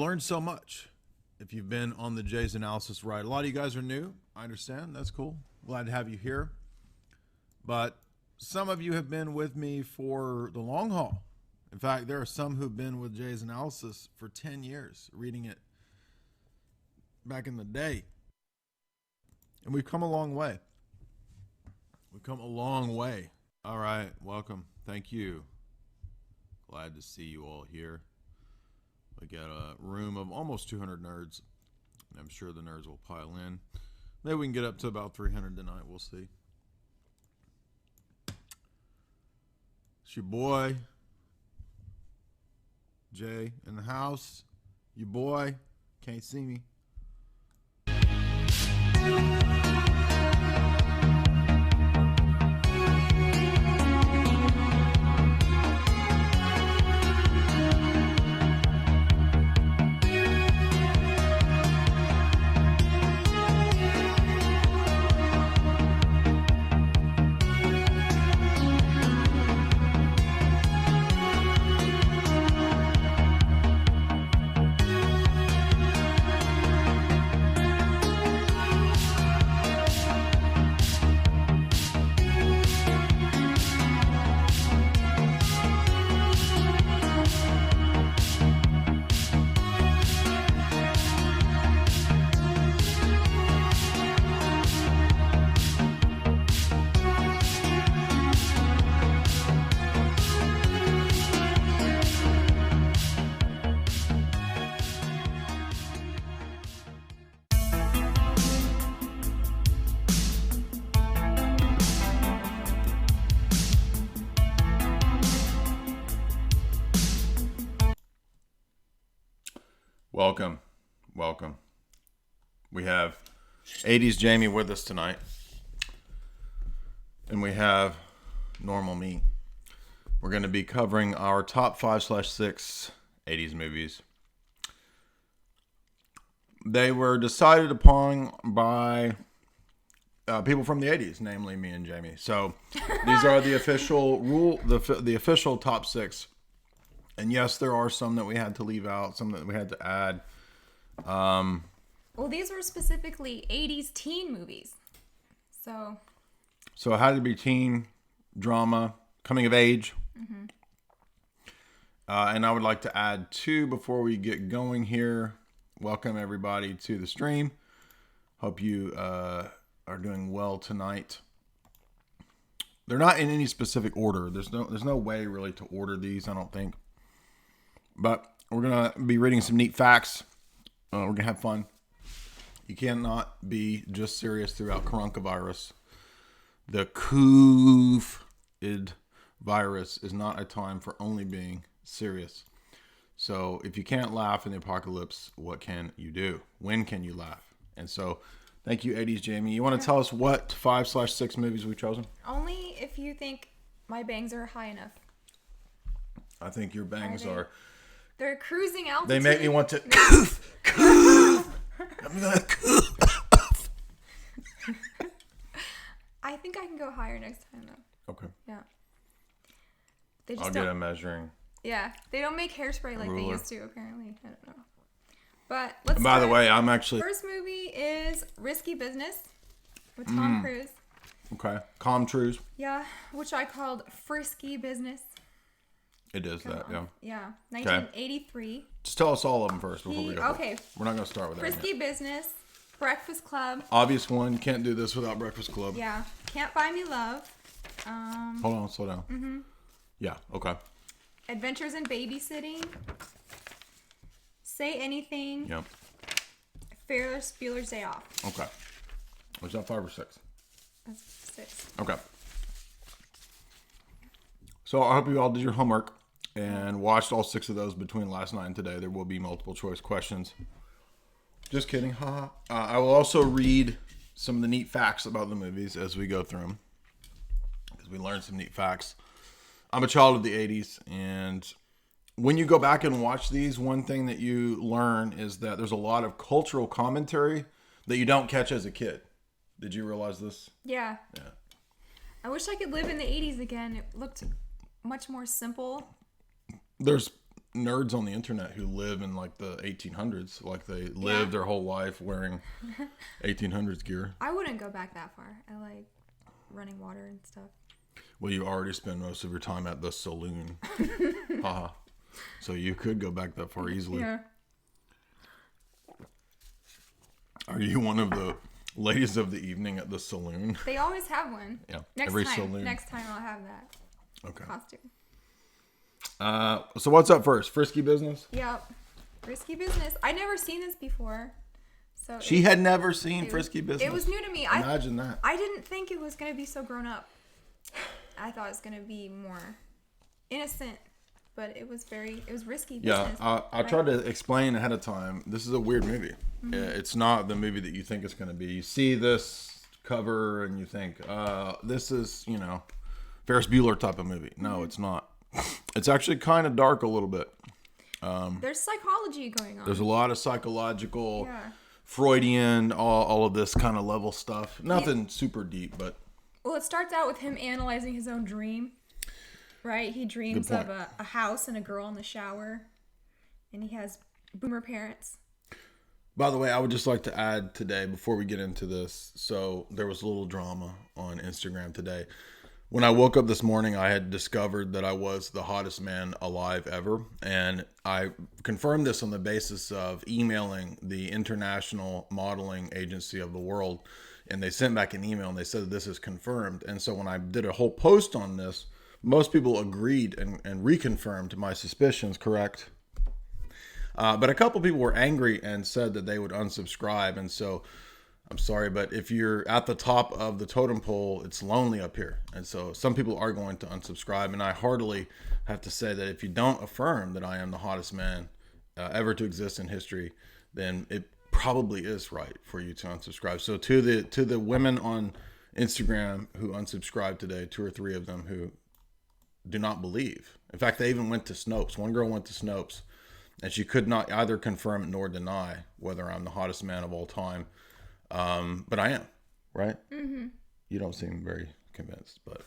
learned so much. If you've been on the Jay's Analysis ride, a lot of you guys are new. I understand. That's cool. Glad to have you here. But some of you have been with me for the long haul. In fact, there are some who've been with Jay's Analysis for 10 years, reading it back in the day. And we've come a long way. We've come a long way. All right, welcome. Thank you. Glad to see you all here. We got a room of almost 200 nerds. I'm sure the nerds will pile in. Maybe we can get up to about 300 tonight. We'll see. It's your boy, Jay, in the house. Your boy. Can't see me. Welcome. We have 80s Jamie with us tonight. And we have normal me. We're going to be covering our top 5/6 80s movies. They were decided upon by people from the 80s, namely me and Jamie. So these are the official the official top 6. And yes, there are some that we had to leave out, some that we had to add. Well, these were specifically 80s teen movies. So it had to be teen, drama, coming of age. Mm-hmm. And I would like to add 2 before we get going here. Welcome everybody to the stream. Hope you are doing well tonight. They're not in any specific order. There's no way really to order these, I don't think. But we're going to be reading some neat facts. We're going to have fun. You cannot be just serious throughout coronavirus. The COVID virus is not a time for only being serious. So if you can't laugh in the apocalypse, what can you do? When can you laugh? And so thank you, 80s Jamie. You want to tell us what 5/6 movies we've chosen? Only if you think my bangs are high enough. I think your bangs are... They're cruising altitude. They make me want to coof. I'm gonna coof. I think I can go higher next time, though. Okay. Yeah. I'll get a measuring. Yeah. They don't make hairspray like they used to, apparently. I don't know. But let's By the way, I'm actually... First movie is Risky Business with Tom Cruise. Okay. Comtruise. Yeah. Which I called Frisky Business. It is that, yeah. Yeah. 1983. Okay. Just tell us all of them first before we go. Okay. We're not going to start with that. Frisky Business, Breakfast Club. Obvious one. Can't do this without Breakfast Club. Yeah. Can't Buy Me Love. Hold on. Slow down. Mm-hmm. Yeah. Okay. Adventures in Babysitting. Say Anything. Yep. Ferris Bueller's Day Off. Okay. Was that 5 or 6? That's 6. Okay. So I hope you all did your homework and watched all 6 of those between last night and today. There will be multiple choice questions. Just kidding. Haha. I will also read some of the neat facts about the movies as we go through them, because we learned some neat facts. I'm a child of the 80s, and when you go back and watch these, one thing that you learn is that there's a lot of cultural commentary that you don't catch as a kid. Did you realize this? Yeah. Yeah. I wish I could live in the 80s again. It looked much more simple. There's nerds on the internet who live in like the 1800s, like they live their whole life wearing 1800s gear. I wouldn't go back that far. I like running water and stuff. Well, you already spend most of your time at the saloon. Haha. So you could go back that far easily. Yeah. Are you one of the ladies of the evening at the saloon? They always have one. Yeah. Next time I'll have that costume. So what's up first? Frisky business? Yep. Frisky business. I'd never seen this before. So she had never seen Frisky business. It was new to me. Imagine that. I didn't think it was going to be so grown up. I thought it was going to be more innocent, but it was risky business. Yeah, I tried to explain ahead of time. This is a weird movie. Mm-hmm. It's not the movie that you think it's going to be. You see this cover and you think, this is, Ferris Bueller type of movie. No, it's not. It's actually kind of dark a little bit. There's psychology going on. There's a lot of psychological, Freudian, all of this kind of level stuff. Nothing super deep, but... Well, it starts out with him analyzing his own dream, right? He dreams of a house and a girl in the shower, and he has boomer parents. By the way, I would just like to add today, before we get into this, so there was a little drama on Instagram today. When I woke up this morning, I had discovered that I was the hottest man alive ever, and I confirmed this on the basis of emailing the International Modeling Agency of the World, and they sent back an email and they said this is confirmed. And so when I did a whole post on this, most people agreed and reconfirmed my suspicions, correct? But a couple people were angry and said that they would unsubscribe. And so I'm sorry, but if you're at the top of the totem pole, it's lonely up here. And so some people are going to unsubscribe. And I heartily have to say that if you don't affirm that I am the hottest man ever to exist in history, then it probably is right for you to unsubscribe. So to the women on Instagram who unsubscribed today, 2 or 3 of them who do not believe. In fact, they even went to Snopes. One girl went to Snopes and she could not either confirm nor deny whether I'm the hottest man of all time. But I am, right? Mm-hmm. You don't seem very convinced, but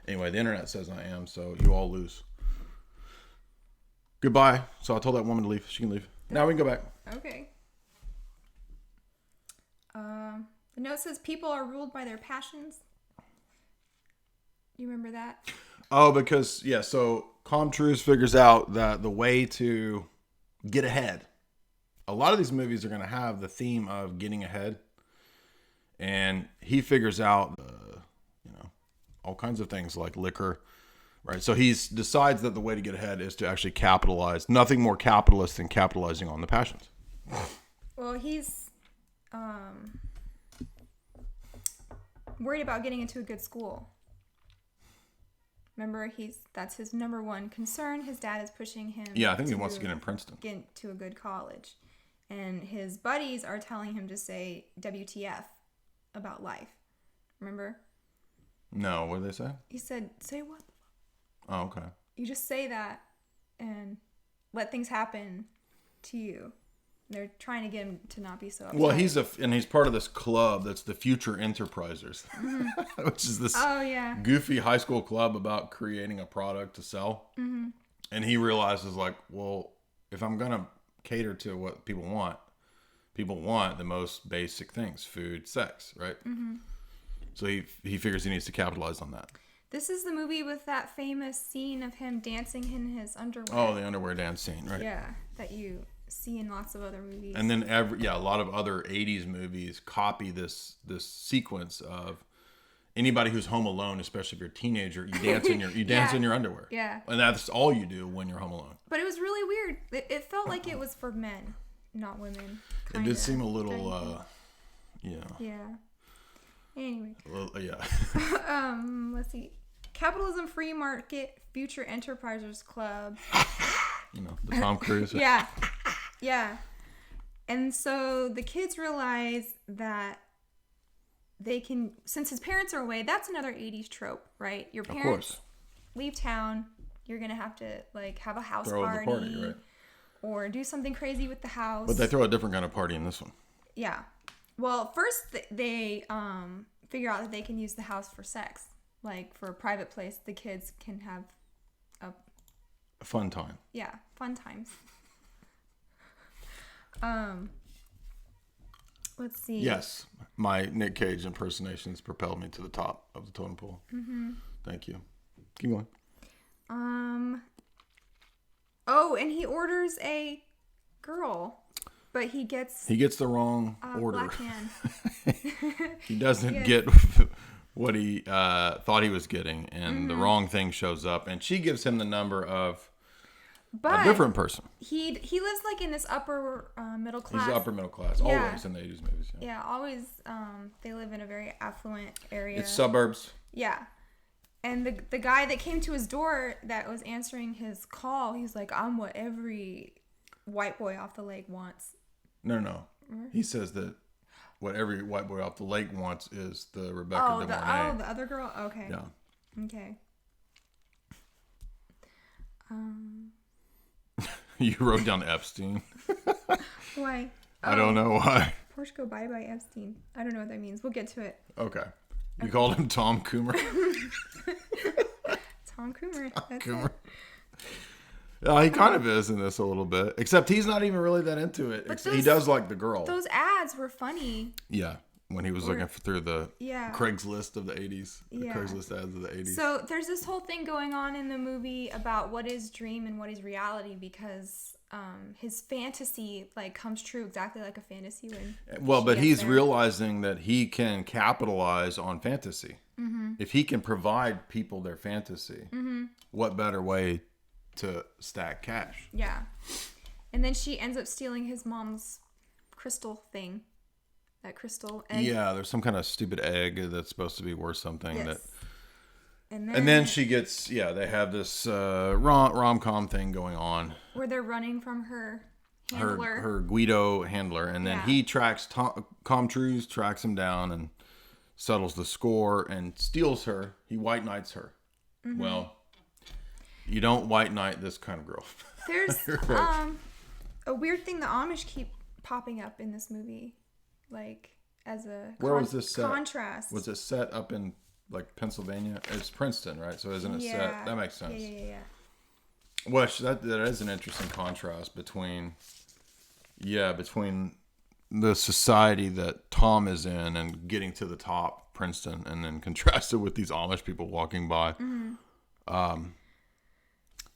anyway, the internet says I am, so you all lose. Goodbye. So I told that woman to leave. She can leave. Now we can go back. Okay. The note says people are ruled by their passions. You remember that? Oh, because, so Tom Cruise figures out that the way to get ahead, a lot of these movies are going to have the theme of getting ahead. And he figures out, all kinds of things like liquor, right? So he decides that the way to get ahead is to actually capitalize. Nothing more capitalist than capitalizing on the passions. Well, he's worried about getting into a good school. Remember, that's his number one concern. His dad is pushing him. Yeah, I think he wants to get in Princeton. Get into a good college. And his buddies are telling him to say WTF about life. Remember? No, what did they say? He said, say what? Oh, okay. You just say that and let things happen to you. They're trying to get him to not be so upset. Well, he's part of this club that's the Future Enterprisers, mm-hmm. which is this goofy high school club about creating a product to sell. Mm-hmm. And he realizes, like, well, if I'm going to cater to what people want the most basic things: food, sex, right? Mm-hmm. So he figures he needs to capitalize on that. This is the movie with that famous scene of him dancing in his underwear. Oh, the underwear dance scene, right? Yeah, that you see in lots of other movies. And then a lot of other 80s movies copy this sequence of anybody who's home alone, especially if you're a teenager, you dance in your underwear. Yeah. And that's all you do when you're home alone. But it was really weird. It felt like it was for men, not women. It did seem a little Yeah. Anyway. Yeah. Let's see. Capitalism Free Market Future Enterprisers Club. The Tom Cruise. Yeah. And so the kids realize that they can, since his parents are away, that's another 80s trope, right? Your parents leave town, you're going to have to have a house party, right? Or do something crazy with the house. But they throw a different kind of party in this one. Yeah. Well, first they figure out that they can use the house for sex. For a private place, the kids can have a A fun time. Yeah, fun times. Let's see. Yes, my Nick Cage impersonations propelled me to the top of the totem pole. Mm-hmm. Thank you. Keep going. Oh, and he orders a girl, but he gets the wrong order. Black man. He doesn't get what he thought he was getting, and the wrong thing shows up, and she gives him the number of a different person. He lives like in this upper middle class. He's upper middle class, always in the 80s movies. Yeah, always. They live in a very affluent area. It's suburbs. Yeah. And the guy that came to his door that was answering his call, he's like, I'm what every white boy off the lake wants. No. He says that what every white boy off the lake wants is the Rebecca De Mornay. The other girl? Okay. Yeah. Okay. You wrote down Epstein. Why? I don't know why. Porsche go bye-bye Epstein. I don't know what that means. We'll get to it. Okay. You called him Tom Coomer? Tom Coomer. That's Coomer. Yeah, he kind of is in this a little bit. Except he's not even really that into it. He does like the girl. Those ads were funny. Yeah. When he was looking through the Craigslist of the 80s. The Craigslist ads of the 80s. So there's this whole thing going on in the movie about what is dream and what is reality, because his fantasy like comes true exactly like a fantasy but he's realizing that he can capitalize on fantasy. Mm-hmm. If he can provide people their fantasy, what better way to stack cash? Yeah. And then she ends up stealing his mom's crystal thing. That crystal egg. Yeah, there's some kind of stupid egg that's supposed to be worth something. Yes. And then she gets, they have this rom-com thing going on. Where they're running from her handler. Her Guido handler. And then he tracks, Com Truise tracks him down and settles the score and steals her. He white knights her. Mm-hmm. Well, you don't white knight this kind of girl. There's a weird thing the Amish keep popping up in this movie. Like, as a Where was this set? Contrast. Was it set up in, like, Pennsylvania? It's Princeton, right? So isn't it set? That makes sense. Yeah. Which, that is an interesting contrast between the society that Tom is in and getting to the top, Princeton, and then contrasted with these Amish people walking by. Mm-hmm.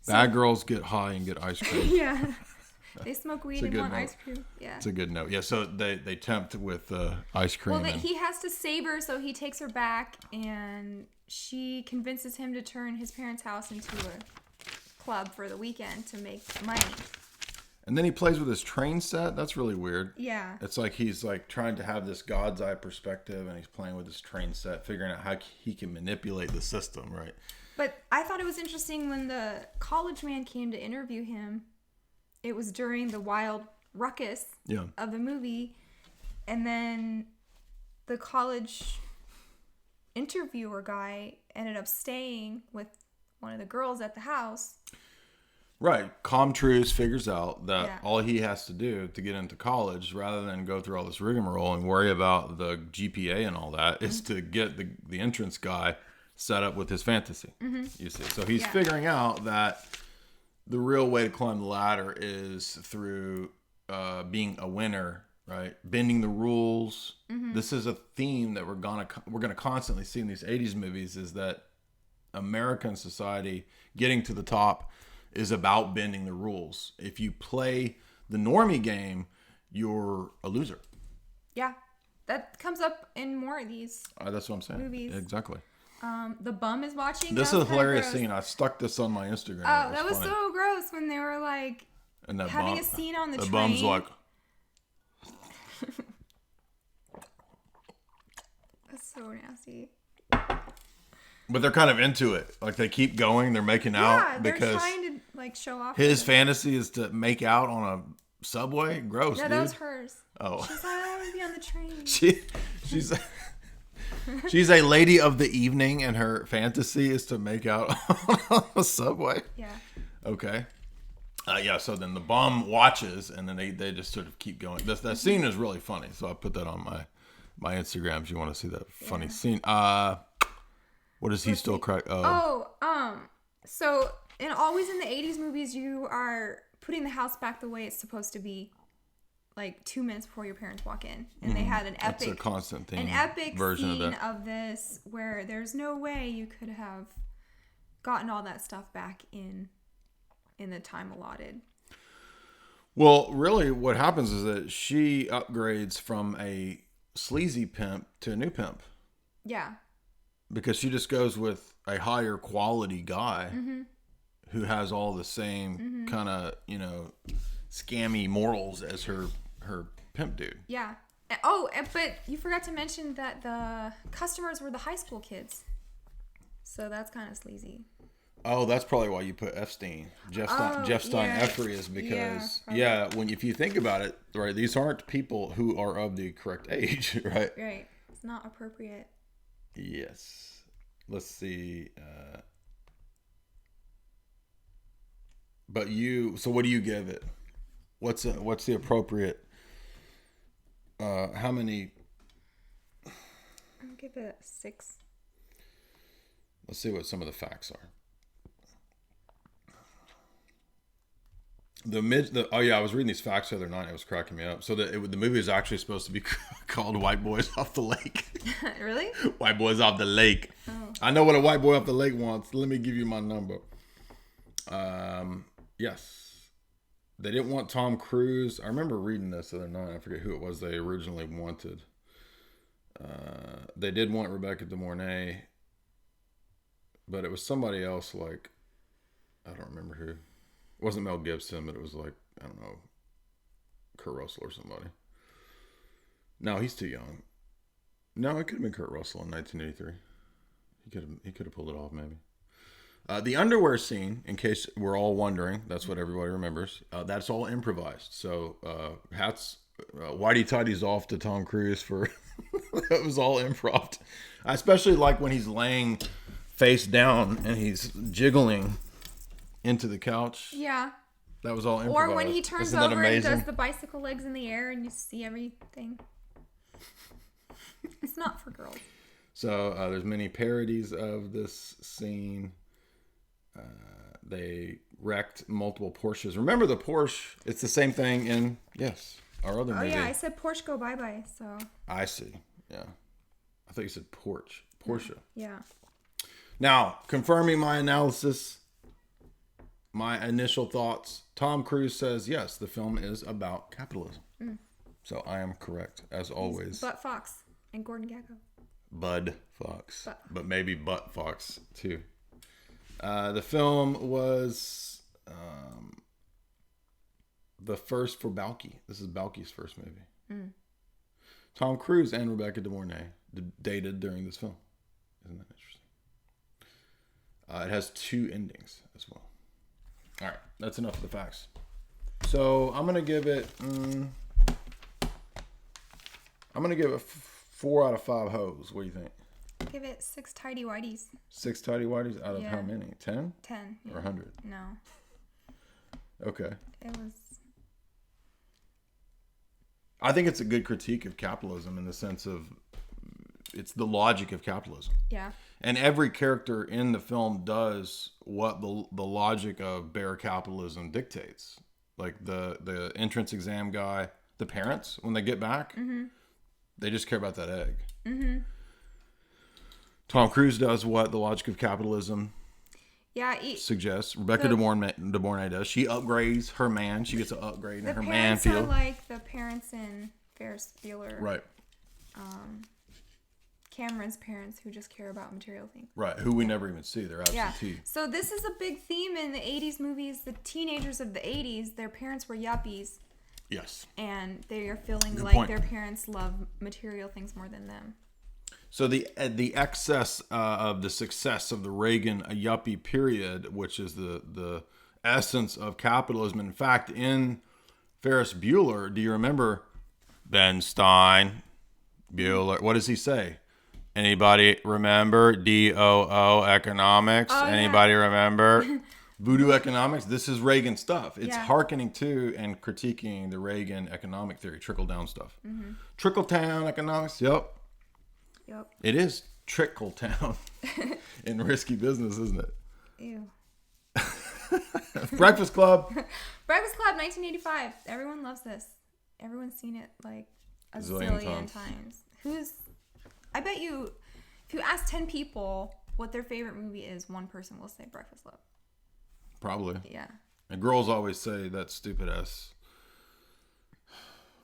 Bad girls get high and get ice cream. Yeah. They smoke weed and want ice cream. Yeah. It's a good note. Yeah, so they tempt with ice cream. Well, he has to save her, so he takes her back, and she convinces him to turn his parents' house into a club for the weekend to make money. And then he plays with his train set. That's really weird. Yeah. It's like he's like trying to have this God's eye perspective, and he's playing with his train set, figuring out how he can manipulate the system, right? But I thought it was interesting when the college man came to interview him. It was during the wild ruckus of the movie. And then the college interviewer guy ended up staying with one of the girls at the house. Right. Com Truise figures out that all he has to do to get into college, rather than go through all this rigmarole and worry about the GPA and all that, is to get the entrance guy set up with his fantasy. Mm-hmm. You see. So he's figuring out that the real way to climb the ladder is through being a winner, right? Bending the rules. Mm-hmm. This is a theme that we're gonna constantly see in these 80s movies, is that American society getting to the top is about bending the rules. If you play the normie game, you're a loser. Yeah. That comes up in more of these that's what I'm saying. Movies. Exactly. The bum is watching. This is a hilarious scene. I stuck this on my Instagram. Oh, that was so gross when they were like having a scene on the train. The bum's like. That's so nasty. But they're kind of into it. Like they keep going. They're making out because they're trying to like show off. His fantasy is to make out on a subway. Gross. No, dude. that was hers. Oh. She's like, I want to be on the train. She's a lady of the evening, and her fantasy is to make out on a subway. Yeah. Okay. So then the bum watches, and then they just sort of keep going. That scene is really funny, so I put that on my Instagram if you want to see that funny scene. What does he still cry? So And always in the 80s movies, you are putting the house back the way it's supposed to be, like 2 minutes before your parents walk in. And they had an epic, That's a constant theme. an epic version scene of this where there's no way you could have gotten all that stuff back in the time allotted. Well, really, what happens is that she upgrades from a sleazy pimp to a new pimp. Yeah. Because she just goes with a higher quality guy who has all the same kind of, scammy morals as her pimp dude. Yeah. Oh, but you forgot to mention that the customers were the high school kids. So that's kind of sleazy. Oh, that's probably why you put Epstein. Jeff Stein Effrey is because, if you think about it, right, these aren't people who are of the correct age, right? Right. It's not appropriate. Yes. Let's see. So what do you give it? What's the appropriate, how many? I'll give it a 6. Let's see what some of the facts are. I was reading these facts the other night. It was cracking me up. So the movie is actually supposed to be called White Boys Off the Lake. Really? White Boys Off the Lake. Oh. I know what a white boy off the lake wants. Let me give you my number. Yes. They didn't want Tom Cruise. I remember reading this the other night. I forget who it was they originally wanted. They did want Rebecca De Mornay. But it was somebody else, like, I don't remember who. It wasn't Mel Gibson, but it was like, I don't know, Kurt Russell or somebody. No, he's too young. No, it could have been Kurt Russell in 1983. He could have pulled it off, maybe. The underwear scene, in case we're all wondering, that's what everybody remembers. That's all improvised. So hats, whitey tighties off to Tom Cruise for that was all improv. I especially like when he's laying face down and he's jiggling into the couch. Yeah. That was all improvised. Or when he turns over and does the bicycle legs in the air and you see everything. It's not for girls. So there's many parodies of this scene. They wrecked multiple Porsches. Remember the Porsche? It's the same thing in, our other movie. Oh, yeah, I said Porsche go bye-bye, so. I see, yeah. I thought you said Porsche. Yeah. Now, confirming my analysis, my initial thoughts, Tom Cruise says, yes, the film is about capitalism. Mm. So I am correct, as always. Butt Fox and Gordon Gekko. Bud Fox. But maybe Butt Fox, too. The film was the first for Balky. This is Balky's first movie. Mm. Tom Cruise and Rebecca De Mornay dated during this film. Isn't that interesting? It has 2 endings as well. All right, that's enough of the facts. So I'm gonna give it. I'm gonna give it 4 out of 5 hoes. What do you think? Give it 6 tidy whities. 6 tidy whities out of how many? 10? 10. Or 100? No. Okay. It was. I think it's a good critique of capitalism in the sense of it's the logic of capitalism. Yeah. And every character in the film does what the logic of bare capitalism dictates. Like the entrance exam guy, the parents, when they get back, they just care about that egg. Mm-hmm. Tom Cruise does what the logic of capitalism suggests. Rebecca De Mornay does. She upgrades her man. She gets an upgrade in her man field. The parents are like the parents in Ferris Bueller. Right. Cameron's parents who just care about material things. Right, who we never even see. They're absentee. Yeah. So this is a big theme in the 80s movies. The teenagers of the 80s, their parents were yuppies. Yes. And they are feeling like their parents love material things more than them. So the excess of the success of the Reagan yuppie period, which is the essence of capitalism. In fact, in Ferris Bueller, do you remember Ben Stein, Bueller? What does he say? Anybody remember DOO economics? Oh, Anybody remember voodoo economics? This is Reagan stuff. It's hearkening to and critiquing the Reagan economic theory, trickle-down stuff. Mm-hmm. Trickle-down economics, yep. It is trickle-down in risky business, isn't it? Ew. Breakfast Club. Breakfast Club, 1985. Everyone loves this. Everyone's seen it like a zillion times. I bet you, if you ask 10 people what their favorite movie is, one person will say Breakfast Club. Probably. Yeah. And girls always say that stupid ass.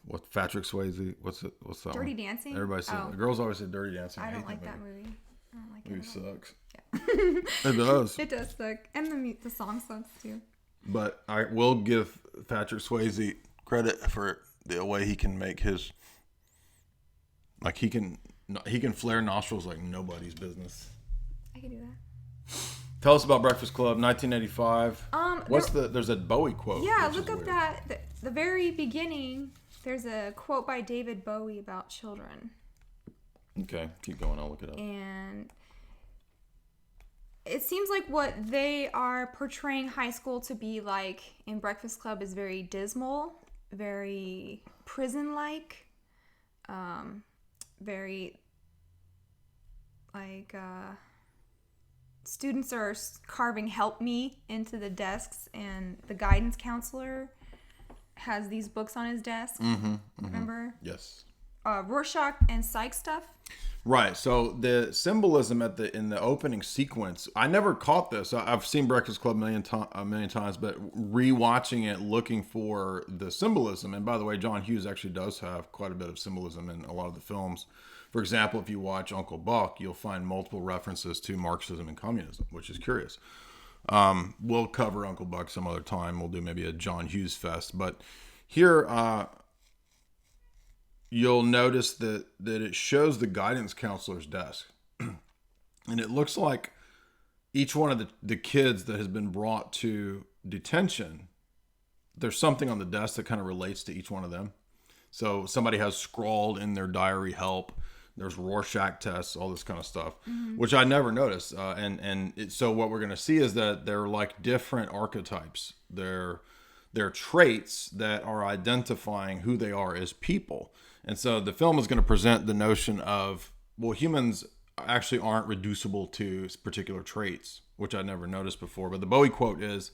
What, Patrick Swayze? What's that? Dirty one? Dancing. Everybody says. Girls always say Dirty Dancing. I don't like that movie. I don't like it. Movie sucks. Yeah. It does. It does suck, and the song sucks too. But I will give Patrick Swayze credit for the way he can make his. Like he can flare nostrils like nobody's business. I can do that. Tell us about Breakfast Club, 1985. There's a Bowie quote. Yeah, look up that the very beginning. There's a quote by David Bowie about children. Okay, keep going. I'll look it up. And it seems like what they are portraying high school to be like in Breakfast Club is very dismal, very prison-like, very like students are carving "help me" into the desks, and the guidance counselor has these books on his desk. Remember? Yes. Rorschach and Psych stuff. Right. So the symbolism in the opening sequence, I never caught this. I've seen Breakfast Club a million times, but rewatching it, looking for the symbolism. And by the way, John Hughes actually does have quite a bit of symbolism in a lot of the films. For example, if you watch Uncle Buck, you'll find multiple references to Marxism and communism, which is curious. We'll cover Uncle Buck some other time. We'll do maybe a John Hughes fest. But here, you'll notice that it shows the guidance counselor's desk. And it looks like each one of the kids that has been brought to detention, there's something on the desk that kind of relates to each one of them. So somebody has scrawled in their diary help. There's Rorschach tests, all this kind of stuff, which I never noticed. So what we're going to see is that they're like different archetypes. They're traits that are identifying who they are as people. And so the film is going to present the notion of, well, humans actually aren't reducible to particular traits, which I never noticed before. But the Bowie quote is,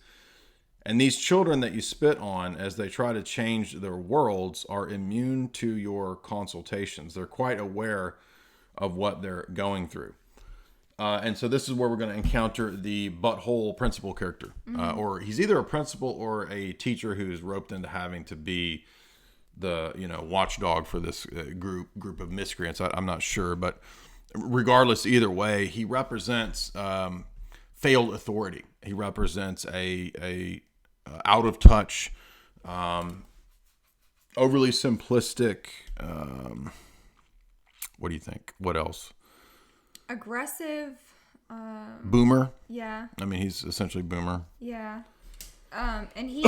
and these children that you spit on as they try to change their worlds are immune to your consultations. They're quite aware of what they're going through. And so this is where we're going to encounter the butthole principal character. Or he's either a principal or a teacher who's roped into having to be the watchdog for this group of miscreants. I'm not sure. But regardless, either way, he represents failed authority. He represents a out of touch, overly simplistic. What do you think? What else? Aggressive. Boomer. Yeah. I mean, he's essentially boomer. Yeah. And he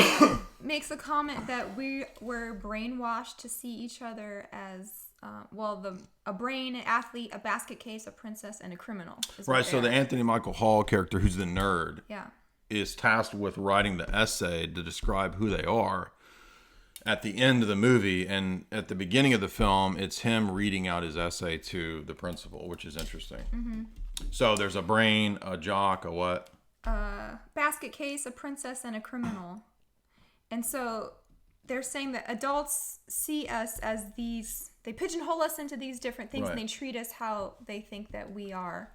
makes a comment that we were brainwashed to see each other as a brain, an athlete, a basket case, a princess, and a criminal. Right. So the Anthony Michael Hall character, who's the nerd. Yeah. Is tasked with writing the essay to describe who they are at the end of the movie. And at the beginning of the film, it's him reading out his essay to the principal, which is interesting. So there's a brain, a jock, a what? Basket case, a princess, and a criminal. And so they're saying that adults see us as they pigeonhole us into these different things, and they treat us how they think that we are.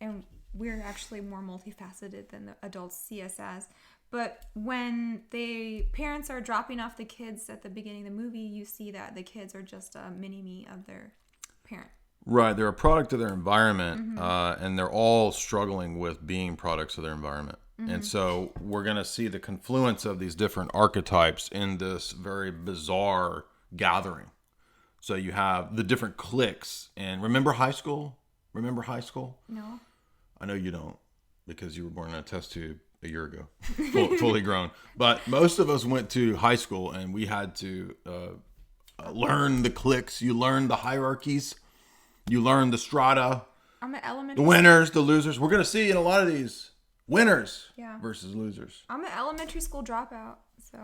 And we're actually more multifaceted than the adults see us as. But when parents are dropping off the kids at the beginning of the movie, you see that the kids are just a mini-me of their parent. Right. They're a product of their environment, and they're all struggling with being products of their environment. And so we're going to see the confluence of these different archetypes in this very bizarre gathering. So you have the different cliques. And remember high school? No. I know you don't, because you were born in a test tube a year ago, fully grown. But most of us went to high school, and we had to learn the cliques. You learn the hierarchies. You learn the strata. I'm an elementary. The winners, the losers. We're going to see in a lot of these winners versus losers. I'm an elementary school dropout, so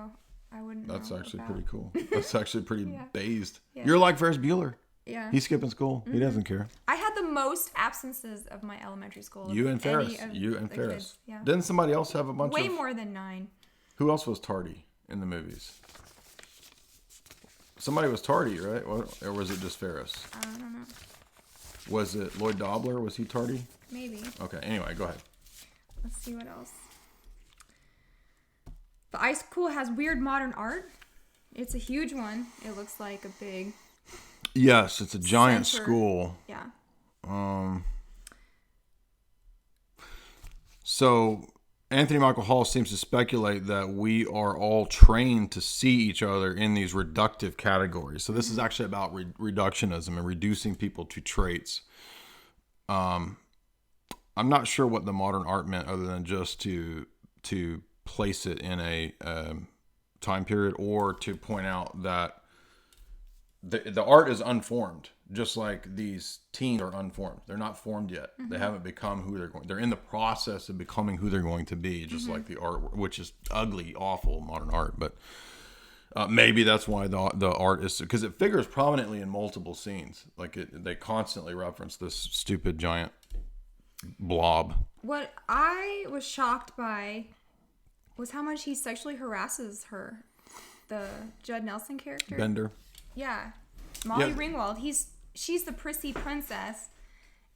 I wouldn't know. That's actually pretty cool. That's actually pretty based. Yeah. You're like Ferris Bueller. Yeah. He's skipping school. He doesn't care. I had the most absences of my elementary school. You and Ferris. Kids. Yeah. Didn't somebody else have a bunch Way more than 9. Who else was tardy in the movies? Somebody was tardy, right? Or was it just Ferris? I don't know. Was it Lloyd Dobler? Was he tardy? Maybe. Okay, anyway, go ahead. Let's see what else. The high school has weird modern art. It's a huge one. It looks like a big... Yes, it's a giant center. school. Yeah. So Anthony Michael Hall seems to speculate that we are all trained to see each other in these reductive categories. So this is actually about reductionism and reducing people to traits. I'm not sure what the modern art meant other than just to place it in a time period, or to point out that the art is unformed, just like these teens are unformed. They're not formed yet. They haven't become who they're going. They're in the process of becoming who they're going to be, just like the art, which is ugly, awful modern art. But maybe that's why the art is, because it figures prominently in multiple scenes. Like they constantly reference this stupid giant blob. What I was shocked by was how much he sexually harasses her. The Judd Nelson character. Bender. Yeah. Molly Ringwald. She's the prissy princess,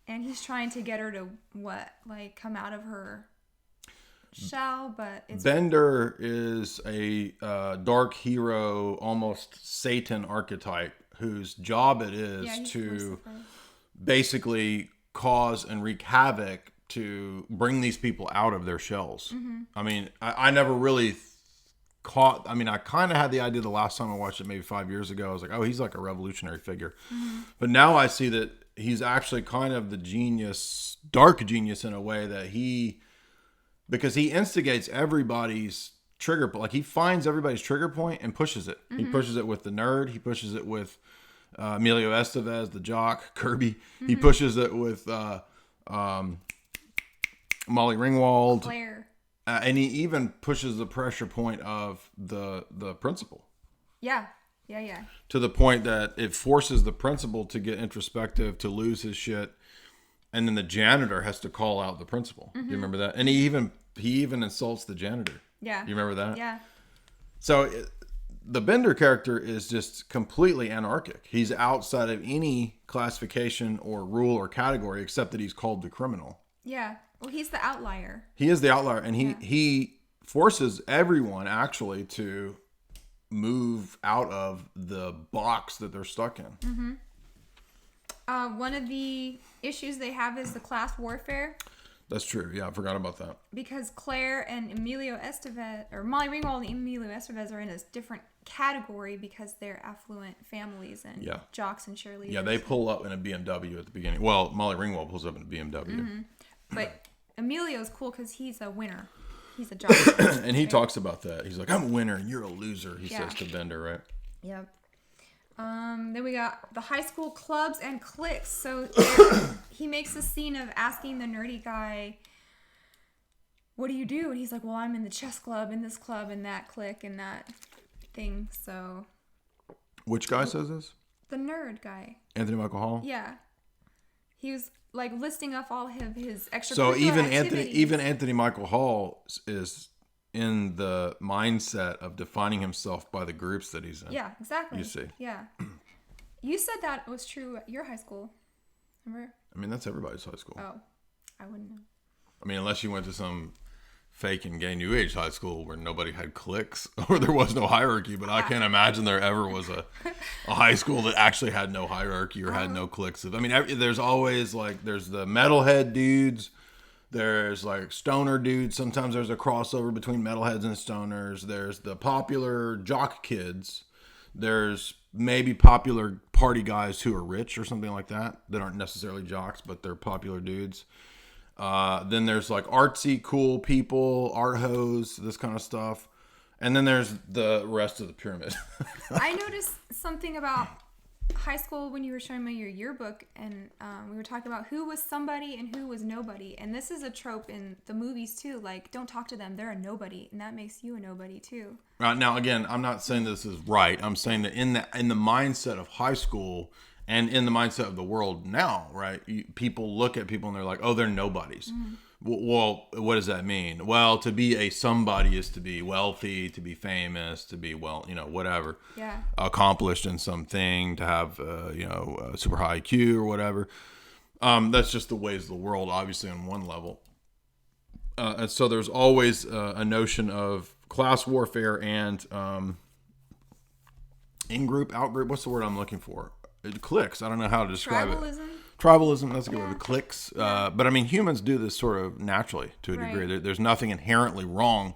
and he's trying to get her to come out of her shell, but it's... Bender is a dark hero, almost Satan archetype, whose job it is to basically cause and wreak havoc to bring these people out of their shells. I mean, I never really I kind of had the idea the last time I watched it, maybe 5 years ago. I was like, oh, he's like a revolutionary figure. But now I see that he's actually kind of the genius, dark genius in a way, that because he instigates everybody's trigger point. Like, he finds everybody's trigger point and pushes it. He pushes it with the nerd. He pushes it with Emilio Estevez, the jock, Kirby. He pushes it with Molly Ringwald. Claire. And he even pushes the pressure point of the principal. Yeah. To the point that it forces the principal to get introspective, to lose his shit, and then the janitor has to call out the principal. Do you remember that? And he even insults the janitor. Yeah. You remember that? Yeah. So the Bender character is just completely anarchic. He's outside of any classification or rule or category, except that he's called the criminal. Yeah. Well, he's the outlier. He is the outlier, and he forces everyone actually to move out of the box that they're stuck in. One of the issues they have is the class warfare. That's true. Yeah, I forgot about that. Because Claire and Emilio Estevez, or Molly Ringwald and Emilio Estevez, are in a different category because they're affluent families and jocks and cheerleaders. Yeah, they pull up in a BMW at the beginning. Well, Molly Ringwald pulls up in a BMW. But Emilio's cool because he's a winner. He's a jock. And he talks about that. He's like, I'm a winner and you're a loser, he says to Bender, right? Yep. Then we got the high school clubs and cliques. So he makes a scene of asking the nerdy guy, what do you do? And he's like, well, I'm in the chess club, in this club, in that clique, and that thing. So. Which guy says this? The nerd guy. Anthony Michael Hall? Yeah. He was like listing off all of his extracurricular So activities. even Anthony Michael Hall is in the mindset of defining himself by the groups that he's in. Yeah, exactly. You see. Yeah. You said that was true at your high school. Remember? I mean, that's everybody's high school. Oh, I wouldn't know. I mean, unless you went to some fake and gay new age high school where nobody had cliques or there was no hierarchy, but I can't imagine there ever was a high school that actually had no hierarchy or had no cliques. I mean, there's always there's the metalhead dudes, there's like stoner dudes. Sometimes there's a crossover between metalheads and stoners. There's the popular jock kids. There's maybe popular party guys who are rich or something like that aren't necessarily jocks, but they're popular dudes. Then there's like artsy, cool people, art hoes, this kind of stuff. And then there's the rest of the pyramid. I noticed something about high school when you were showing me your yearbook, and we were talking about who was somebody and who was nobody. And this is a trope in the movies too. Like, don't talk to them. They're a nobody. And that makes you a nobody too. Now, again, I'm not saying this is right. I'm saying that in the mindset of high school, And in the mindset of the world now, right? People look at people and they're like, oh, they're nobodies. Well, what does that mean? Well, to be a somebody is to be wealthy, to be famous, to be, whatever. Yeah. Accomplished in something, to have, super high IQ or whatever. That's just the ways of the world, obviously, on one level. And so there's always a notion of class warfare and in-group, out-group. What's the word I'm looking for? Cliques. I don't know how to describe it. Tribalism. That's a good word. Cliques. But I mean, humans do this sort of naturally to a degree. There's nothing inherently wrong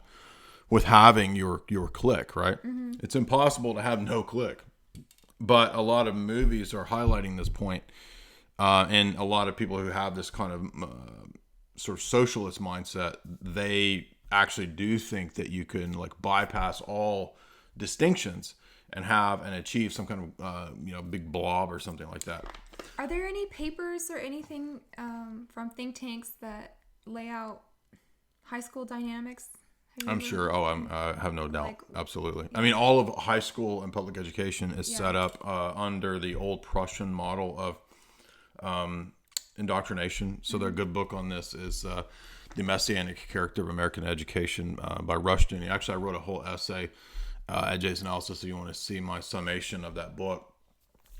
with having your clique, right? It's impossible to have no clique. But a lot of movies are highlighting this point. And a lot of people who have this kind of sort of socialist mindset, they actually do think that you can like bypass all distinctions and have and achieve some kind of big blob or something like that. Are there any papers or anything from think tanks that lay out high school dynamics? I'm sure. I have no doubt. Absolutely. Yeah. I mean, all of high school and public education is set up under the old Prussian model of indoctrination. So their good book on this is The Messianic Character of American Education by Rushton. Actually, I wrote a whole essay at Jay's Analysis, if you want to see my summation of that book.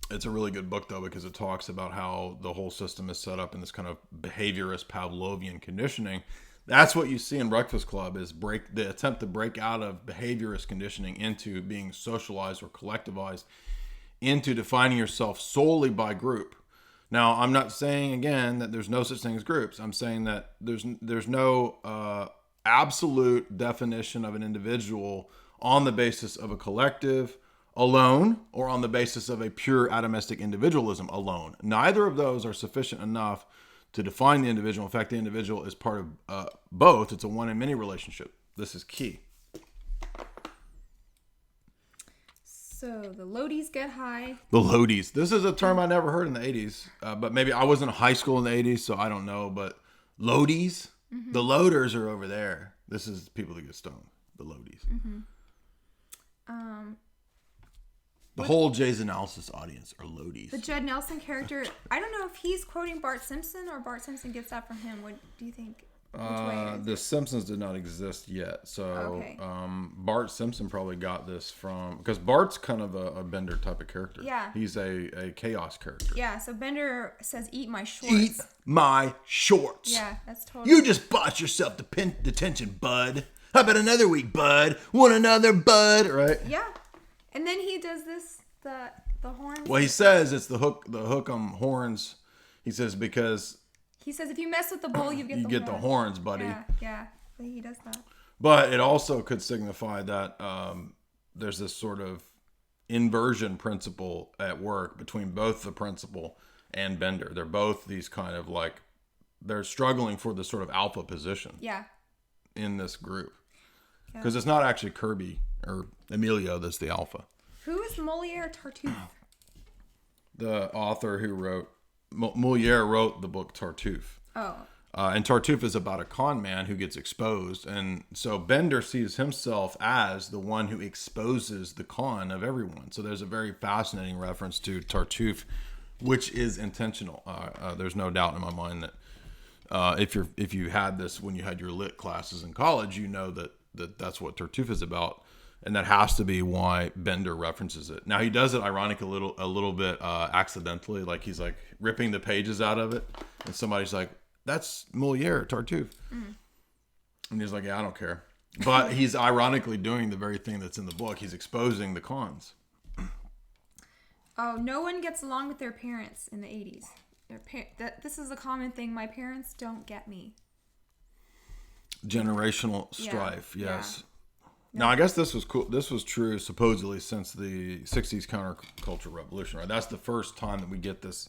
It's a really good book, though, because it talks about how the whole system is set up in this kind of behaviorist Pavlovian conditioning. That's what you see in Breakfast Club, is the attempt to break out of behaviorist conditioning into being socialized or collectivized, into defining yourself solely by group. Now, I'm not saying, again, that there's no such thing as groups. I'm saying that there's no absolute definition of an individual on the basis of a collective alone or on the basis of a pure atomistic individualism alone. Neither of those are sufficient enough to define the individual. In fact, the individual is part of both. It's a one and many relationship. This is key. So the loadies get high. The loadies. This is a term I never heard in the 80s, but maybe I was in high school in the 80s, so I don't know. But loadies, the loaders are over there. This is people that get stoned. The loadies. The whole Jay's Analysis audience are loadies. The Judd Nelson character, I don't know if he's quoting Bart Simpson or Bart Simpson gets that from him. What do you think? The Simpsons did not exist yet, so Bart Simpson probably got this from, because Bart's kind of a Bender type of character. Yeah, he's a chaos character. Yeah, so Bender says, "Eat my shorts." Eat my shorts. Yeah, that's totally. You just bought yourself detention, bud. How about another week, bud? Want another, bud? Right? Yeah, and then he does this the horns. Well, he says it's the hook 'em horns. He says because. He says, if you mess with the bull, you get the horns, buddy. Yeah, he does that. But it also could signify that there's this sort of inversion principle at work between both the principal and Bender. They're both these kind of like, they're struggling for the sort of alpha position. Yeah. In this group. Because it's not actually Kirby or Emilio that's the alpha. Who is Moliere Tartuffe? The author who wrote... Moliere wrote the book Tartuffe. Oh. And Tartuffe is about a con man who gets exposed. And so Bender sees himself as the one who exposes the con of everyone. So there's a very fascinating reference to Tartuffe, which is intentional. There's no doubt in my mind that if you had this when you had your lit classes in college, you know that's what Tartuffe is about. And that has to be why Bender references it. Now, he does it, ironically, a little bit accidentally. Like, he's, like, ripping the pages out of it. And somebody's like, that's Moliere, Tartuffe. And he's like, yeah, I don't care. But he's ironically doing the very thing that's in the book. He's exposing the cons. Oh, no one gets along with their parents in the 80s. This is a common thing. My parents don't get me. Generational strife, yes. Yeah. Now, I guess this was cool. This was true supposedly since the 60s counterculture revolution, right? That's the first time that we get this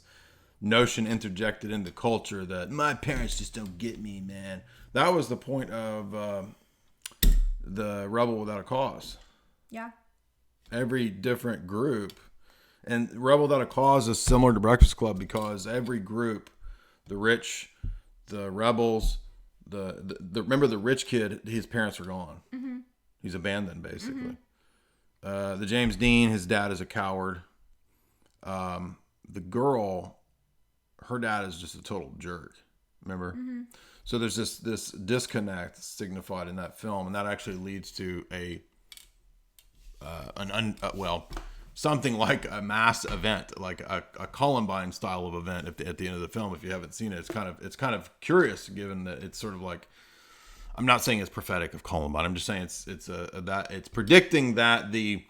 notion interjected into culture that my parents just don't get me, man. That was the point of the Rebel Without a Cause. Yeah. Every different group. And Rebel Without a Cause is similar to Breakfast Club because every group, the rich, the rebels, remember the rich kid, his parents are gone. Mm-hmm. He's abandoned, basically. The James Dean, his dad is a coward. the girl, her dad is just a total jerk. Remember? So there's this disconnect signified in that film, and that actually leads to something like a mass event, like a Columbine style of event at the end of the film. If you haven't seen it, it's kind of curious, given that it's sort of like, I'm not saying it's prophetic of Columbine. I'm just saying it's predicting that the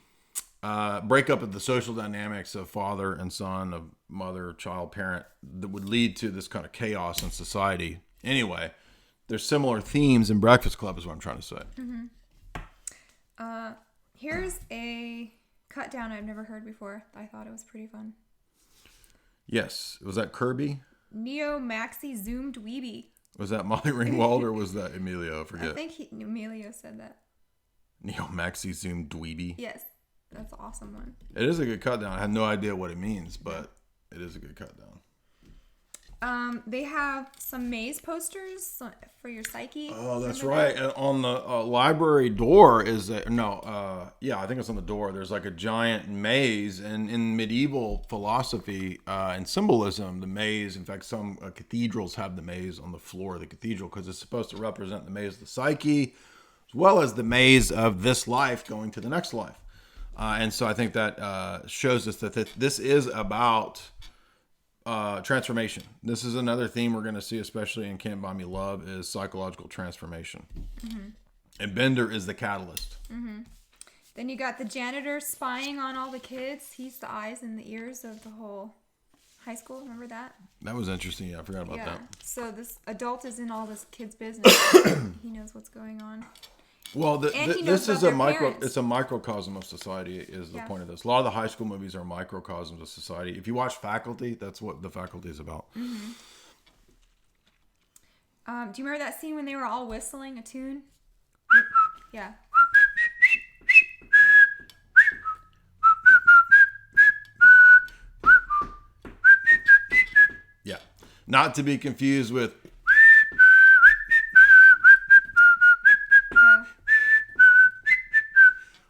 breakup of the social dynamics of father and son, of mother, child, parent, that would lead to this kind of chaos in society. Anyway, there's similar themes in Breakfast Club, is what I'm trying to say. Here's a cut down I've never heard before. I thought it was pretty fun. Yes. Was that Kirby? Neo Maxi Zoom Dweeby. Was that Molly Ringwald or was that Emilio? I forget. I think Emilio said that. Neo Maxi Zoom Dweeby. Yes. That's an awesome one. It is a good cut down. I have no idea what it means, but it is a good cut down. They have some maze posters for your psyche. Oh, that's right. And on the library door I think it's on the door. There's like a giant maze, and in medieval philosophy and symbolism, the maze, in fact, some cathedrals have the maze on the floor of the cathedral because it's supposed to represent the maze of the psyche, as well as the maze of this life going to the next life. And so I think that shows us that this is about transformation. This is another theme we're going to see, especially in Cant Buy Me Love, is psychological transformation. And Bender is the catalyst. Then you got the janitor spying on all the kids. He's the eyes and the ears of the whole high school. Remember that? That was interesting. Yeah, I forgot about that. So this adult is in all this kid's business. He knows what's going on. Well, this is it's a microcosm of society, is the point of this. A lot of the high school movies are microcosms of society. If you watch Faculty, that's what the Faculty is about. Do you remember that scene when they were all whistling a tune? Yeah. Yeah. Not to be confused with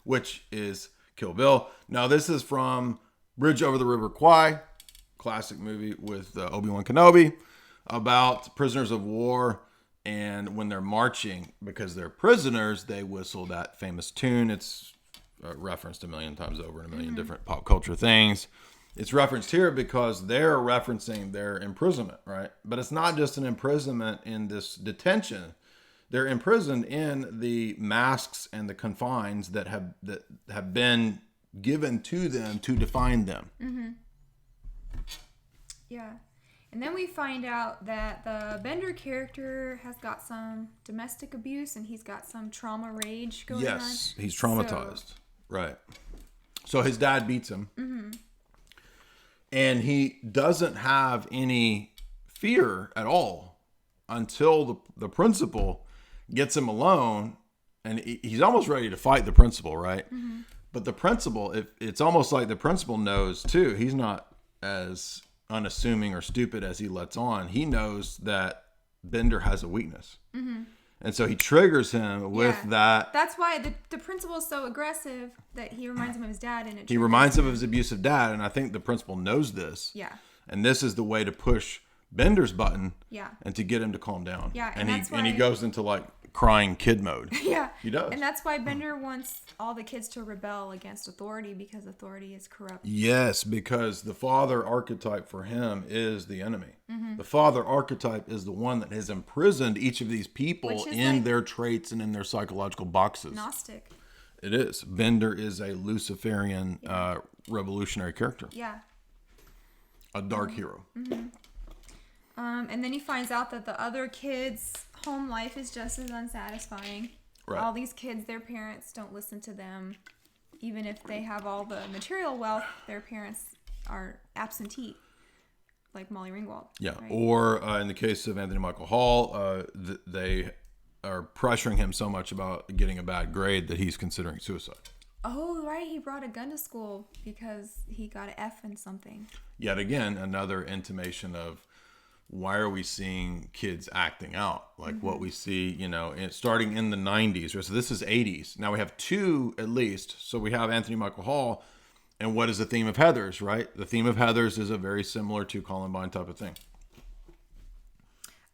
which is Kill Bill. Now, this is from Bridge Over the River Kwai, classic movie with Obi-Wan Kenobi, about prisoners of war. And when they're marching, because they're prisoners, they whistle that famous tune. It's referenced a million times over in a million different pop culture things. It's referenced here because they're referencing their imprisonment, right? But it's not just an imprisonment in this detention. They're imprisoned in the masks and the confines that have been given to them to define them. Yeah. And then we find out that the Bender character has got some domestic abuse and he's got some trauma rage going on. Yes, he's traumatized. Right. So his dad beats him. And he doesn't have any fear at all until the principal gets him alone, and he's almost ready to fight the principal, right? But the principal, it's almost like the principal knows too. He's not as unassuming or stupid as he lets on. He knows that Bender has a weakness. And so he triggers him with that. That's why the principal is so aggressive that he reminds him of his dad. And he reminds him of his abusive dad, and I think the principal knows this. Yeah. And this is the way to push Bender's button. Yeah. And to get him to calm down. Yeah. And he goes into like crying kid mode. Yeah. He does. And that's why Bender wants all the kids to rebel against authority, because authority is corrupt. Yes, because the father archetype for him is the enemy. The father archetype is the one that has imprisoned each of these people in their traits and in their psychological boxes. Gnostic. It is. Bender is a Luciferian revolutionary character. Yeah. A dark hero. And then he finds out that the other kids' home life is just as unsatisfying. Right. All these kids, their parents don't listen to them. Even if they have all the material wealth, their parents are absentee, like Molly Ringwald. Yeah. Right? Or in the case of Anthony Michael Hall, they are pressuring him so much about getting a bad grade that he's considering suicide. Oh, right. He brought a gun to school because he got an F in something. Yet again, another intimation of why are we seeing kids acting out? Like what we see, starting in the 90s. So this is 80s. Now we have two at least. So we have Anthony Michael Hall And what is the theme of Heathers, right? The theme of Heathers is a very similar to Columbine type of thing.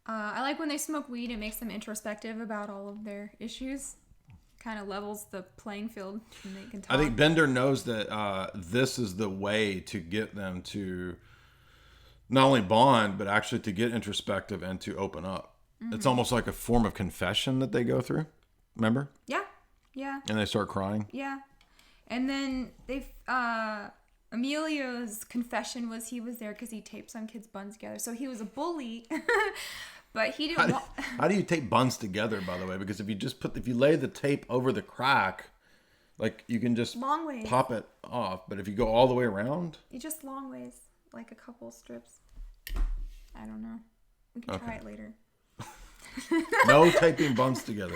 I like when they smoke weed. It makes them introspective about all of their issues. Kind of levels the playing field, and they can talk. I think Bender knows that this is the way to get them to not only bond, but actually to get introspective and to open up. Mm-hmm. It's almost like a form of confession that they go through. Remember? Yeah. Yeah. And they start crying. Yeah. And then Emilio's confession was he was there because he taped some kids' buns together. So he was a bully. But he didn't. How do you tape buns together, by the way? Because if you lay the tape over the crack, like you can just long ways pop it off. But if you go all the way around, you just long ways, like a couple strips. I don't know. We can try it later. No taping buns together.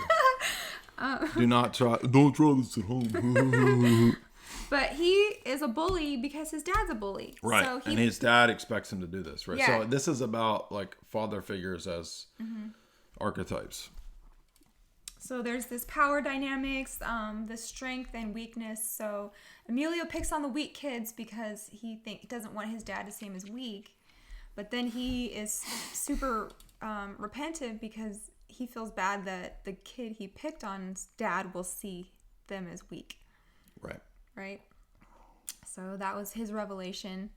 Don't try this at home. But he is a bully because his dad's a bully. Right. So and his dad expects him to do this, right? Yeah. So this is about like father figures as archetypes. So there's this power dynamics, the strength and weakness. So Emilio picks on the weak kids because he doesn't want his dad to see him as weak. But then he is super repentant because he feels bad that the kid he picked on's dad will see them as weak. Right. Right? So that was his revelation.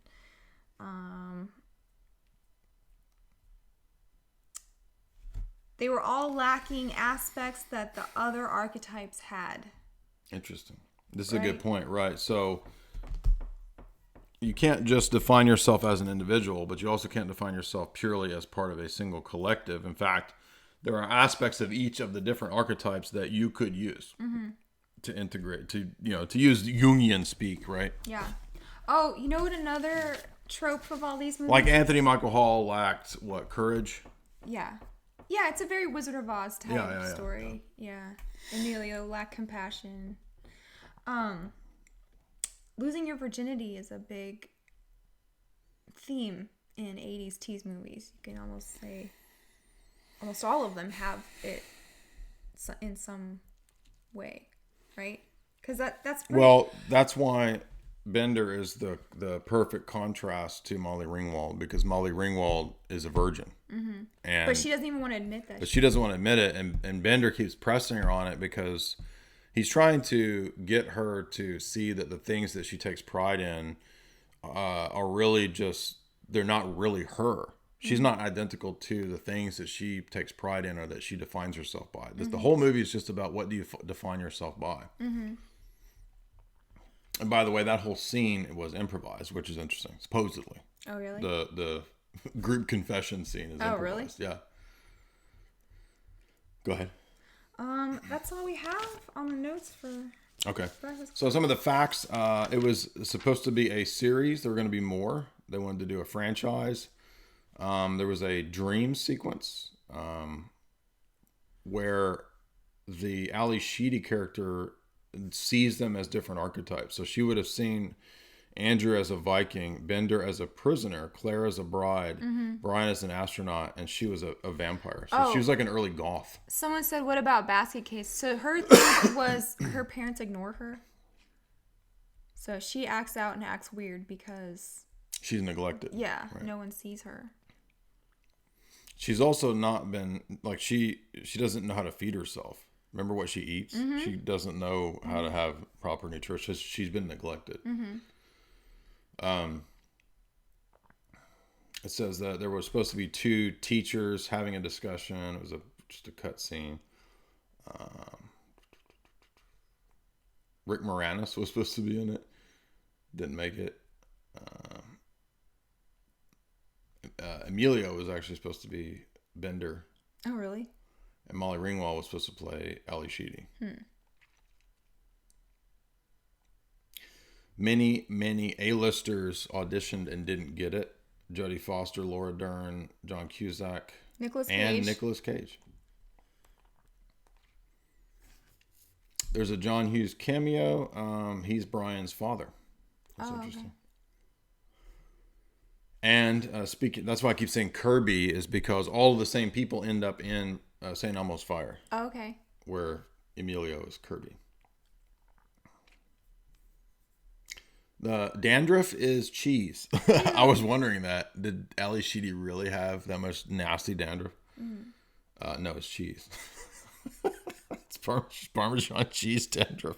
They were all lacking aspects that the other archetypes had. Interesting. This is a good point, right? So you can't just define yourself as an individual, but you also can't define yourself purely as part of a single collective. In fact, there are aspects of each of the different archetypes that you could use. To integrate, to use Jungian speak, right? Yeah. Oh, you know what another trope of all these movies? Like Anthony Michael Hall lacked what? Courage? Yeah. Yeah, it's a very Wizard of Oz type story. Yeah. Emilio lacked compassion. Losing your virginity is a big theme in 80s tease movies. You can almost say almost all of them have it in some way. Right? Because that's pretty... Well, that's why Bender is the perfect contrast to Molly Ringwald, because Molly Ringwald is a virgin. And but she doesn't even want to admit that. But she doesn't want to admit it, and Bender keeps pressing her on it because he's trying to get her to see that the things that she takes pride in are really just, they're not really her. She's not identical to the things that she takes pride in or that she defines herself by. The whole movie is just about what do you define yourself by. And by the way, that whole scene was improvised, which is interesting, supposedly. Oh, really? The group confession scene is improvised. Really? Yeah. Go ahead. That's all we have on the notes for... Okay. So some of the facts, it was supposed to be a series. There were going to be more. They wanted to do a franchise. There was a dream sequence where the Ali Sheedy character sees them as different archetypes. So she would have seen Andrew as a Viking, Bender as a prisoner, Claire as a bride, Brian as an astronaut, and she was a vampire. So she was like an early goth. Someone said, what about Basket Case? So her thing was her parents ignore her. So she acts out and acts weird because... She's neglected. Yeah, right. No one sees her. She's also not been, like, she doesn't know how to feed herself. Remember what she eats? She doesn't know how to have proper nutrition. She's been neglected. It says that there was supposed to be two teachers having a discussion. It was just a cut scene. Rick Moranis was supposed to be in it. Didn't make it. Emilio was actually supposed to be Bender. Oh, really? And Molly Ringwald was supposed to play Ali Sheedy. Many A-listers auditioned and didn't get it. Jodie Foster, Laura Dern, John Cusack, Nicolas Cage. There's a John Hughes cameo. He's Brian's father. That's interesting. Okay. And speaking, that's why I keep saying Kirby, is because all of the same people end up in St. Elmo's Fire. Oh, okay. Where Emilio is Kirby. The dandruff is cheese. I was wondering that. Did Ali Sheedy really have that much nasty dandruff? No, it's cheese. It's Parmesan cheese dandruff.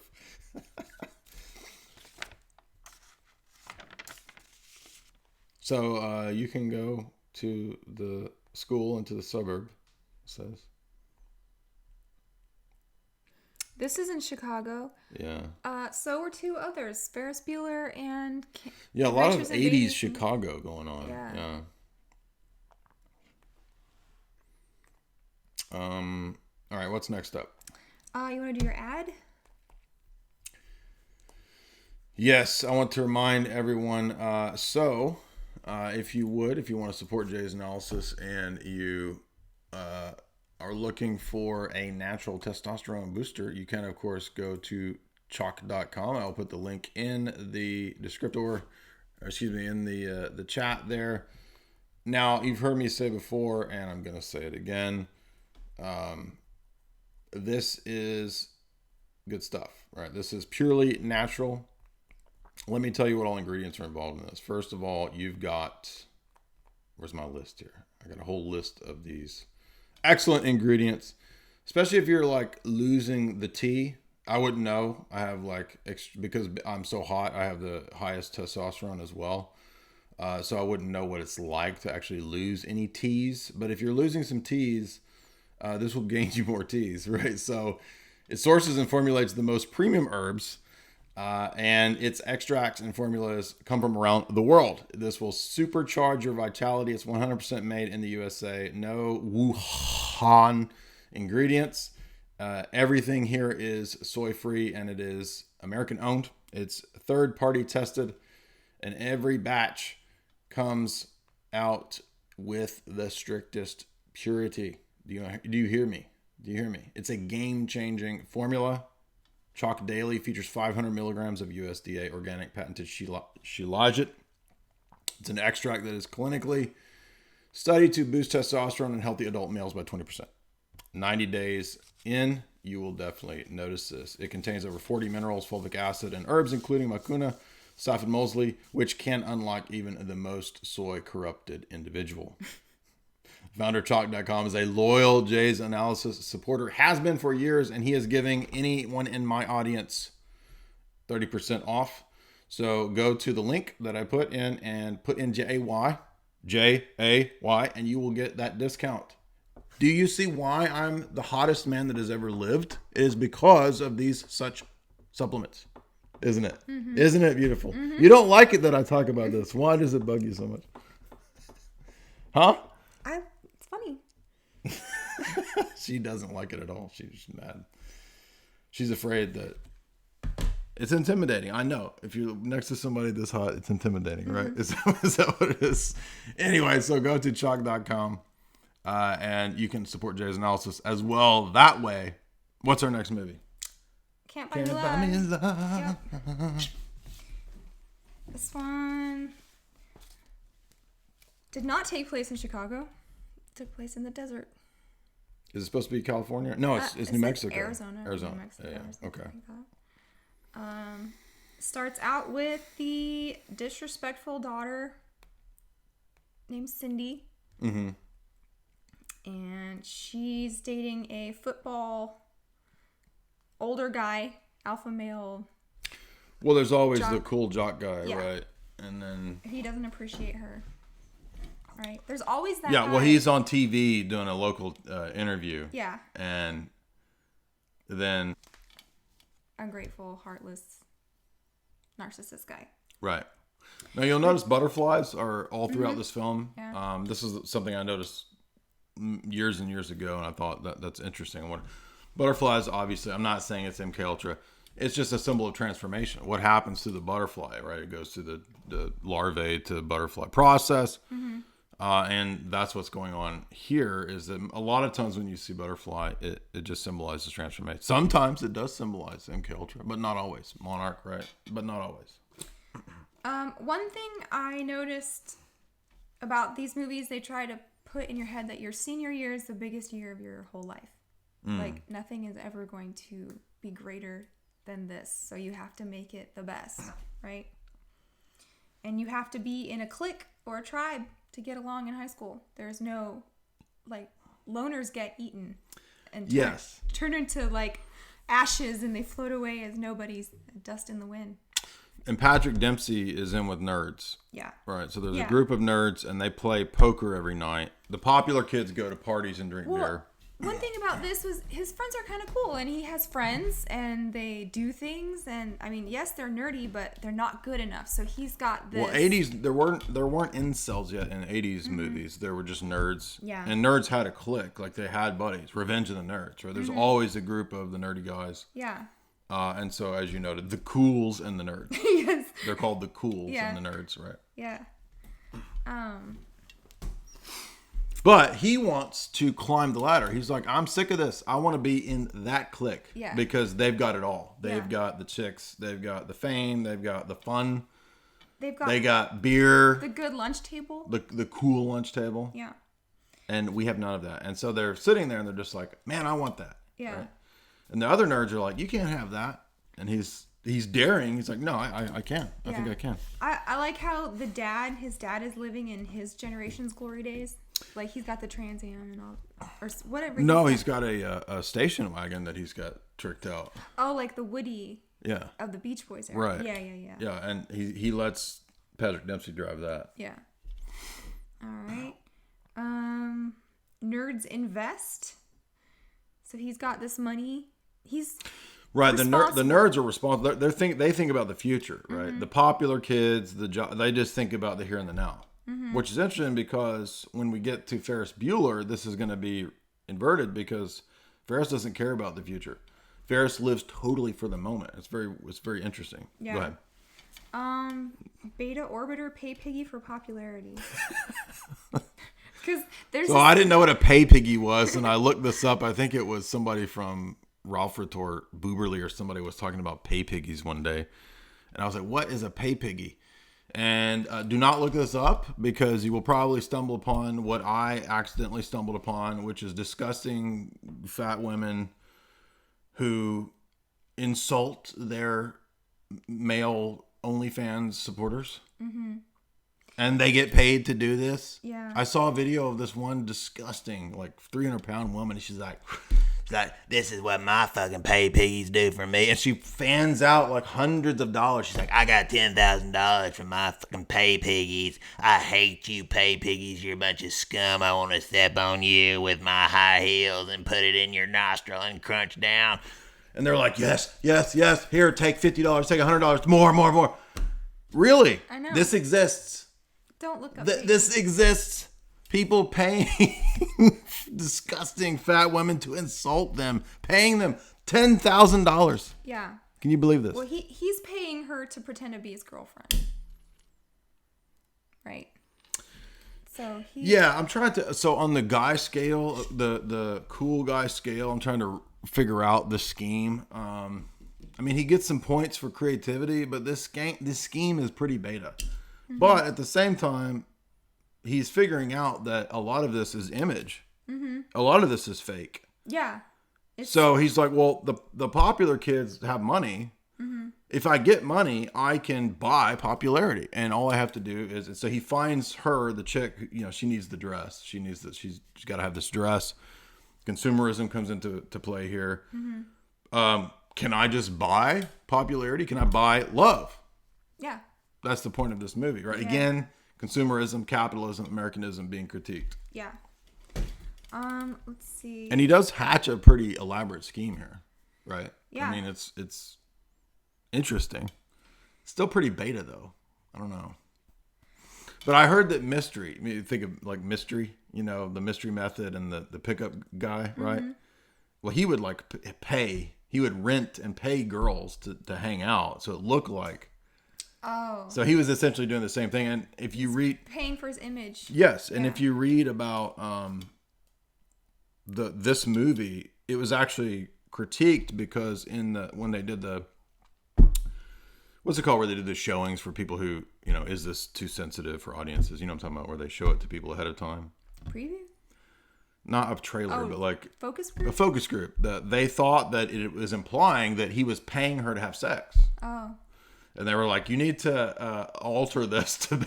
So you can go to the school and to the suburb, it says. This is in Chicago. Yeah. So were two others, Ferris Bueller and a lot of Adventures in 80s Babysitting. Chicago going on. Yeah. All right, what's next up? You want to do your ad? Yes, I want to remind everyone. If you want to support Jay's analysis and you are looking for a natural testosterone booster, you can, of course, go to chalk.com. I'll put the link in the in the chat there. Now, you've heard me say before, and I'm going to say it again. This is good stuff, right? This is purely natural. Let me tell you what all ingredients are involved in this. First of all, you've got, where's my list here? I got a whole list of these excellent ingredients, especially if you're like losing the T. I wouldn't know. I have because I'm so hot, I have the highest testosterone as well. So I wouldn't know what it's like to actually lose any T's. But if you're losing some T's, this will gain you more T's, right? So it sources and formulates the most premium herbs, and its extracts and formulas come from around the world. This will supercharge your vitality. It's 100% made in the USA. No Wuhan ingredients. Everything here is soy-free, and it is American-owned. It's third-party tested, and every batch comes out with the strictest purity. Do you hear me? Do you hear me? It's a game-changing formula. Chalk Daily features 500 milligrams of USDA organic patented shilajit. It's an extract that is clinically studied to boost testosterone in healthy adult males by 20%. 90 days in, you will definitely notice this. It contains over 40 minerals, fulvic acid, and herbs, including mucuna, saffron mosley, which can unlock even the most soy-corrupted individual. FounderChalk.com is a loyal Jay's Analysis supporter, has been for years, and he is giving anyone in my audience 30% off. So go to the link that I put in and put in Jay, and you will get that discount. Do you see why I'm the hottest man that has ever lived? It is because of these such supplements. Isn't it? Mm-hmm. Isn't it beautiful? Mm-hmm. You don't like it that I talk about this. Why does it bug you so much? Huh? It's funny. She doesn't like it at all. She's mad. She's afraid that it's intimidating. I know. If you're next to somebody this hot, it's intimidating, right? Mm-hmm. Is that what it is? Anyway, so go to chalk.com and you can support Jay's Analysis as well that way. What's our next movie? Cant Buy Me Love. Yep. This one did not take place in Chicago. It took place in the desert. Is it supposed to be California? No, it's New Mexico. Arizona. New Mexico. Yeah. Okay. Starts out with the disrespectful daughter named Cindy. Mm-hmm. And she's dating a football older guy, alpha male. Well, there's always the cool jock guy, yeah. Right? And then he doesn't appreciate her. Right? There's always that guy. Well, he's on TV doing a local interview. Yeah. And then ungrateful, heartless, narcissist guy. Right. Now you'll notice butterflies are all throughout this film. Yeah. This is something I noticed years and years ago, and I thought that's interesting. Butterflies, obviously, I'm not saying it's MK Ultra. It's just a symbol of transformation. What happens to the butterfly, right? It goes through the larvae to butterfly process. Mm-hmm. And that's what's going on here, is that a lot of times when you see butterfly, it just symbolizes transformation. Sometimes it does symbolize MK Ultra, but not always. Monarch, right? But not always. One thing I noticed about these movies, they try to put in your head that your senior year is the biggest year of your whole life. Like, nothing is ever going to be greater than this. So you have to make it the best, right? And you have to be in a clique or a tribe to get along in high school. There's no, like, loners get eaten and turn into, like, ashes, and they float away as nobody's dust in the wind. And Patrick Dempsey is in with nerds. Yeah. Right. So there's a group of nerds, and they play poker every night. The popular kids go to parties and drink beer. One thing about this was his friends are kind of cool, and he has friends, and they do things, and I mean, yes, they're nerdy, but they're not good enough. So he's got this. Well, 80s there weren't incels yet in 80s movies. There were just nerds. Yeah. And nerds had a clique, like they had buddies. Revenge of the Nerds, right? There's always a group of the nerdy guys. Yeah. And so, as you noted, the cools and the nerds. Yes. They're called the cools and the nerds, right? Yeah. But he wants to climb the ladder. He's like, I'm sick of this. I want to be in that clique. Yeah. Because they've got it all. They've got the chicks. They've got the fame. They've got the fun. They got beer. The good lunch table. The cool lunch table. Yeah. And we have none of that. And so they're sitting there and they're just like, man, I want that. Yeah. Right? And the other nerds are like, you can't have that. And he's daring. He's like, no, I can. I think I can. I like how his dad is living in his generation's glory days. Like, he's got the Trans Am and all, or whatever. No, he's got a station wagon that he's got tricked out. Oh, like the Woody. Yeah. Of the Beach Boys era. Right. Yeah. Yeah, and he lets Patrick Dempsey drive that. Yeah. All right. Nerds invest. So he's got this money. He's right. The nerds are responsible. They think about the future, right? Mm-hmm. The popular kids, they just think about the here and the now. Mm-hmm. Which is interesting because when we get to Ferris Bueller, this is going to be inverted because Ferris doesn't care about the future. Ferris lives totally for the moment. It's very interesting. Yeah. Go ahead. Beta Orbiter pay piggy for popularity. Because I didn't know what a pay piggy was, and I looked this up. I think it was somebody from Ralph Retort, Booberly, or somebody was talking about pay piggies one day, and I was like, "What is a pay piggy?" And do not look this up because you will probably stumble upon what I accidentally stumbled upon, which is disgusting fat women who insult their male OnlyFans supporters. Mm-hmm. And they get paid to do this. Yeah. I saw a video of this one disgusting, like 300-pound woman. And she's like, this is what my fucking pay piggies do for me. And she fans out like hundreds of dollars. She's like, I got $10,000 from my fucking pay piggies. I hate you pay piggies. You're a bunch of scum. I want to step on you with my high heels and put it in your nostril and crunch down. And they're like, yes. Here, take $50, take $100, more. Really? I know. This exists. Don't look up. This exists. People paying disgusting fat women to insult them, paying them $10,000. Yeah. Can you believe this? Well, he's paying her to pretend to be his girlfriend. Right. So I'm trying to. So on the guy scale, the cool guy scale, I'm trying to figure out the scheme. I mean, he gets some points for creativity, but this scheme is pretty beta. Mm-hmm. But at the same time, he's figuring out that a lot of this is image. Mm-hmm. A lot of this is fake. Yeah. So he's like, well, the popular kids have money. Mm-hmm. If I get money, I can buy popularity. And all I have to do is, so he finds her, the chick, she needs the dress. She's got to have this dress. Consumerism comes into play here. Mm-hmm. Can I just buy popularity? Can I buy love? Yeah. That's the point of this movie, right? Yeah. Again, consumerism, capitalism, Americanism being critiqued. Yeah. Let's see. And he does hatch a pretty elaborate scheme here, right? Yeah. I mean, it's interesting. Still pretty beta, though. I don't know. But I heard that mystery, I mean, you think of like mystery, the mystery method and the pickup guy, right? Mm-hmm. Well, he would he would rent and pay girls to hang out. So it looked like. Oh. So he was essentially doing the same thing. And if you read. Paying for his image. Yes. And if you read about this movie, it was actually critiqued because when they did what's it called, where they did the showings for people who, is this too sensitive for audiences? You know what I'm talking about? Where they show it to people ahead of time. Preview? Not a trailer, but like focus group? A focus group. They thought that it was implying that he was paying her to have sex. Oh. And they were like, you need to alter this to be,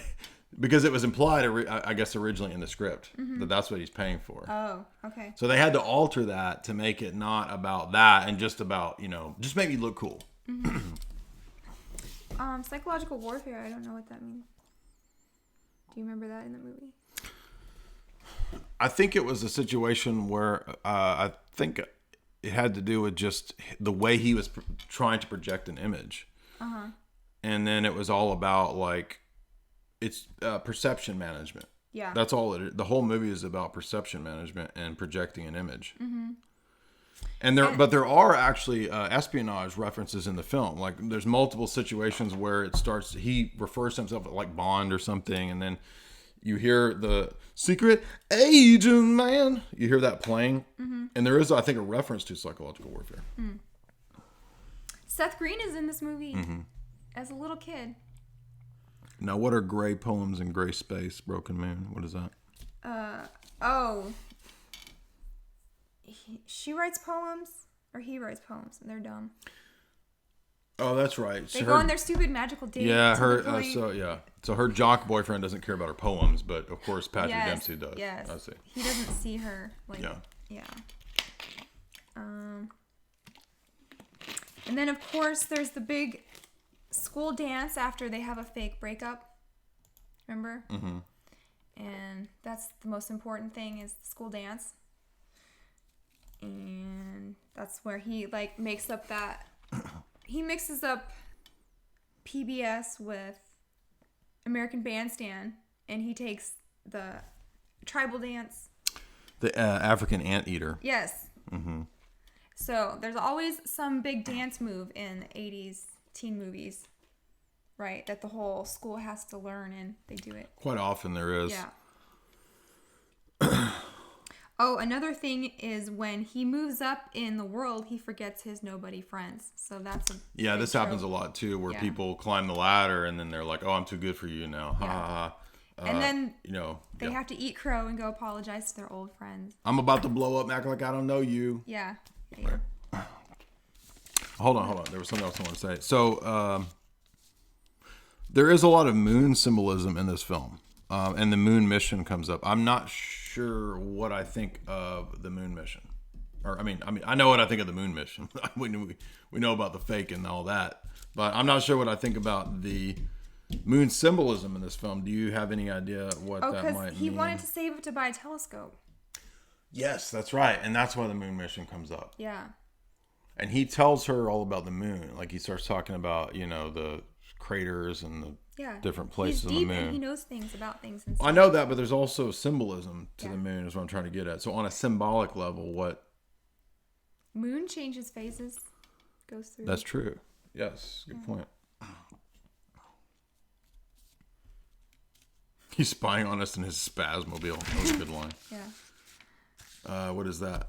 because it was implied, I guess, originally in the script that that's what he's paying for. Oh, okay. So they had to alter that to make it not about that and just about, just make me look cool. Psychological warfare, I don't know what that means. Do you remember that in the movie? I think it was a situation where I think it had to do with just the way he was trying to project an image. Uh-huh. And then it was all about, like, it's perception management. Yeah. That's all it is. The whole movie is about perception management and projecting an image. Mm-hmm. But there are actually espionage references in the film. Like, there's multiple situations where it starts, he refers to himself like Bond or something, and then you hear the secret agent man. You hear that playing. Mm-hmm. And there is, I think, a reference to psychological warfare. Mm. Seth Green is in this movie as a little kid. Now, what are gray poems in gray space, Broken Moon? What is that? She writes poems, or he writes poems, and they're dumb. Oh, that's right. They go on their stupid magical date. Yeah, so her jock boyfriend doesn't care about her poems, but of course Patrick Dempsey does. Yes, I see. He doesn't see her. Yeah. And then, of course, there's the big school dance after they have a fake breakup. Remember? Mm-hmm. And that's the most important thing, is the school dance. And that's where he, like, makes up that... He mixes up PBS with American Bandstand, and he takes the tribal dance. The African Anteater. Yes. Mm-hmm. So there's always some big dance move in 80s teen movies, right? That the whole school has to learn, and they do it. Quite often there is. Yeah. Oh, another thing is when he moves up in the world, he forgets his nobody friends. So that's a this happens a lot too, where people climb the ladder and then they're like, "Oh, I'm too good for you now." Ha ha ha. And then they have to eat crow and go apologize to their old friends. I'm about to blow up and act like I don't know you. Yeah. Hold on. There was something else I want to say. So there is a lot of moon symbolism in this film. And the moon mission comes up. I'm not sure what I think of the moon mission. Or I mean, I know what I think of the moon mission. we know about the fake and all that, but I'm not sure what I think about the moon symbolism in this film. Do you have any idea what that might mean? He wanted to save it to buy a telescope. Yes, that's right, and that's why the moon mission comes up. Yeah. And he tells her all about the moon. Like, he starts talking about, the craters and the different places on the moon. And he knows things about things. And stuff. I know that, but there's also symbolism to the moon is what I'm trying to get at. So on a symbolic level, what? Moon changes phases, goes through. That's true. Yes, good point. He's spying on us in his spazmobile. That was a good line. Yeah. What is that?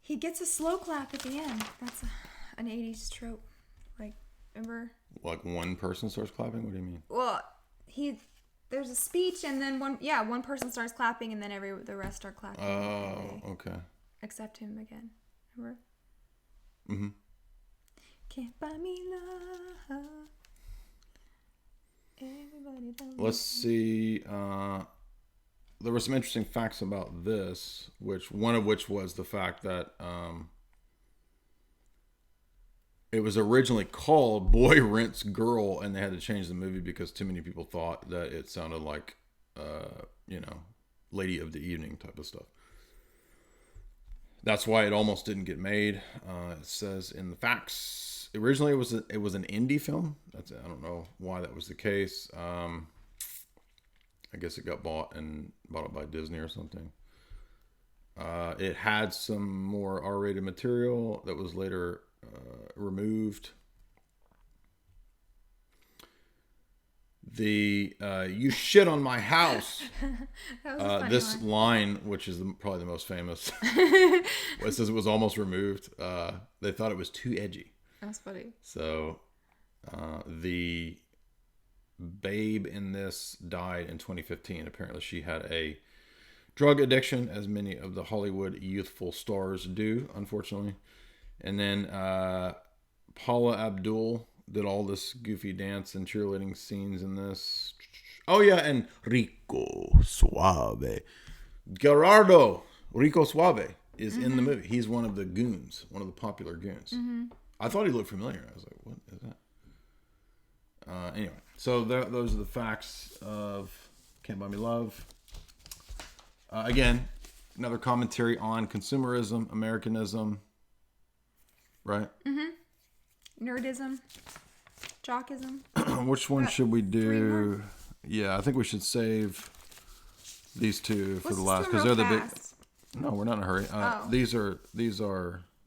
He gets a slow clap at the end. That's an 80s trope. Like, remember? Like one person starts clapping? What do you mean? Well, there's a speech, and then one person starts clapping, and then the rest start clapping. Oh, okay. Accept him again. Remember? Mm-hmm. Can't buy me love. Everybody does. Let's see. There were some interesting facts about this, one of which was the fact that it was originally called Boy Rents Girl, and they had to change the movie because too many people thought that it sounded like, Lady of the Evening type of stuff. That's why it almost didn't get made. It says in the facts, originally it was an indie film. I don't know why that was the case. I guess it got bought up by Disney or something. It had some more R-rated material that was later removed. You shit on my house. That was a funny this line, which is probably the most famous, it says it was almost removed. They thought it was too edgy. That's funny. So the babe in this died in 2015. Apparently she had a drug addiction, as many of the Hollywood youthful stars do, unfortunately. And then Paula Abdul, did all this goofy dance and cheerleading scenes in this. Oh yeah, and Rico Suave. Gerardo Rico Suave is in the movie. He's one of the goons, one of the popular goons. I thought he looked familiar. I was like, what is that? Anyway, so those are the facts of Cant Buy Me Love. Again, another commentary on consumerism, Americanism, right? Nerdism, jockism. Which one should we do? Yeah, I think we should save these two for the last because they're the big. No, we're not in a hurry. These are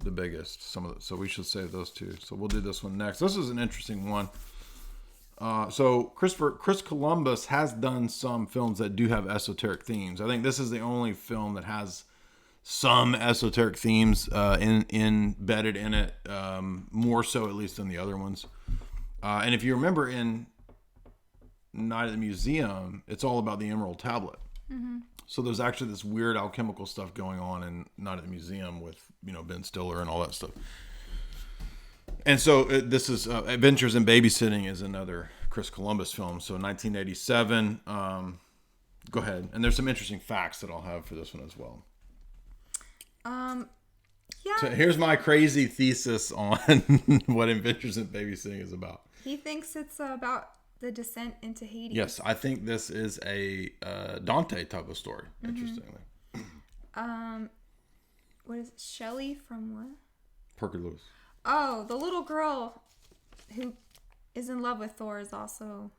the biggest. So we should save those two. So we'll do this one next. This is an interesting one. So Chris Columbus has done some films that do have esoteric themes. I think this is the only film that has some esoteric themes embedded in it, more so at least than the other ones. And if you remember in Night at the Museum, it's all about the Emerald Tablet. So there's actually this weird alchemical stuff going on in Night at the Museum with Ben Stiller and all that stuff. And so this is Adventures in Babysitting is another Chris Columbus film. So 1987. Go ahead. And there's some interesting facts that I'll have for this one as well. Yeah. So here's my crazy thesis on what Adventures in Babysitting is about. He thinks it's about the descent into Hades. Yes, I think this is a Dante type of story, interestingly. What is it? Shelley from what? Parker Lewis. Oh, the little girl who is in love with Thor is also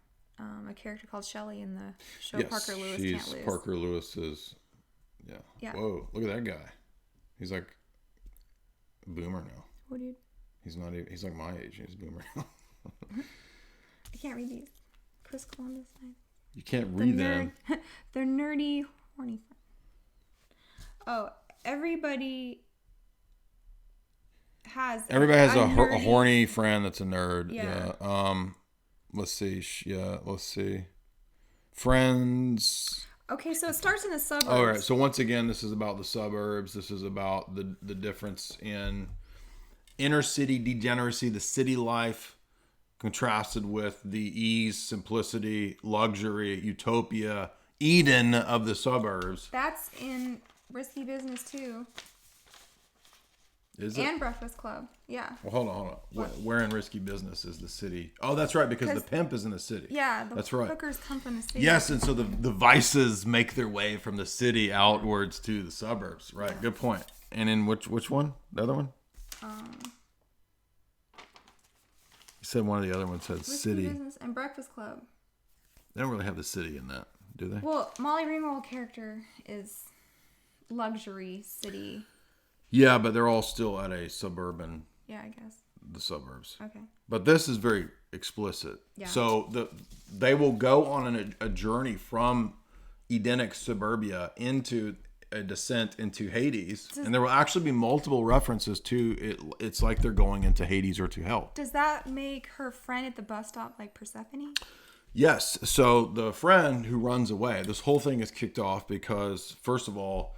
a character called Shelley in the show. Yes, Parker Lewis she's Can't Lose. Parker Lewis's. Yeah. Whoa! Look at that guy. He's like a boomer now. What dude? He's not even. He's like my age. He's a boomer now. I can't read these. Chris Columbus. You can't read them. They're nerdy, horny. Oh, everybody has a horny friend that's a nerd. Yeah. Let's see. Friends. Okay, so it starts in the suburbs. All right. So once again, this is about the suburbs. This is about the difference in inner city degeneracy, the city life, contrasted with the ease, simplicity, luxury, utopia, Eden of the suburbs. That's in Risky Business too. Is it? And Breakfast Club. Yeah. Well, hold on. Where in Risky Business is the city? Oh, that's right, because the pimp is in the city. Yeah, that's right. Hookers come from the city. Yes, and so the vices make their way from the city outwards to the suburbs. Right. Yeah. Good point. And in which one? The other one? You said one of the other ones said Risky city. Business and Breakfast Club. They don't really have the city in that, do they? Well, Molly Ringwald character is luxury city. Yeah, but they're all still at a suburban. Yeah, I guess. The suburbs. Okay. But this is very explicit. Yeah. So they will go on a journey from Edenic suburbia into a descent into Hades, and there will actually be multiple references to it. It's like they're going into Hades or to hell. Does that make her friend at the bus stop like Persephone? Yes. So the friend who runs away, this whole thing is kicked off because, first of all,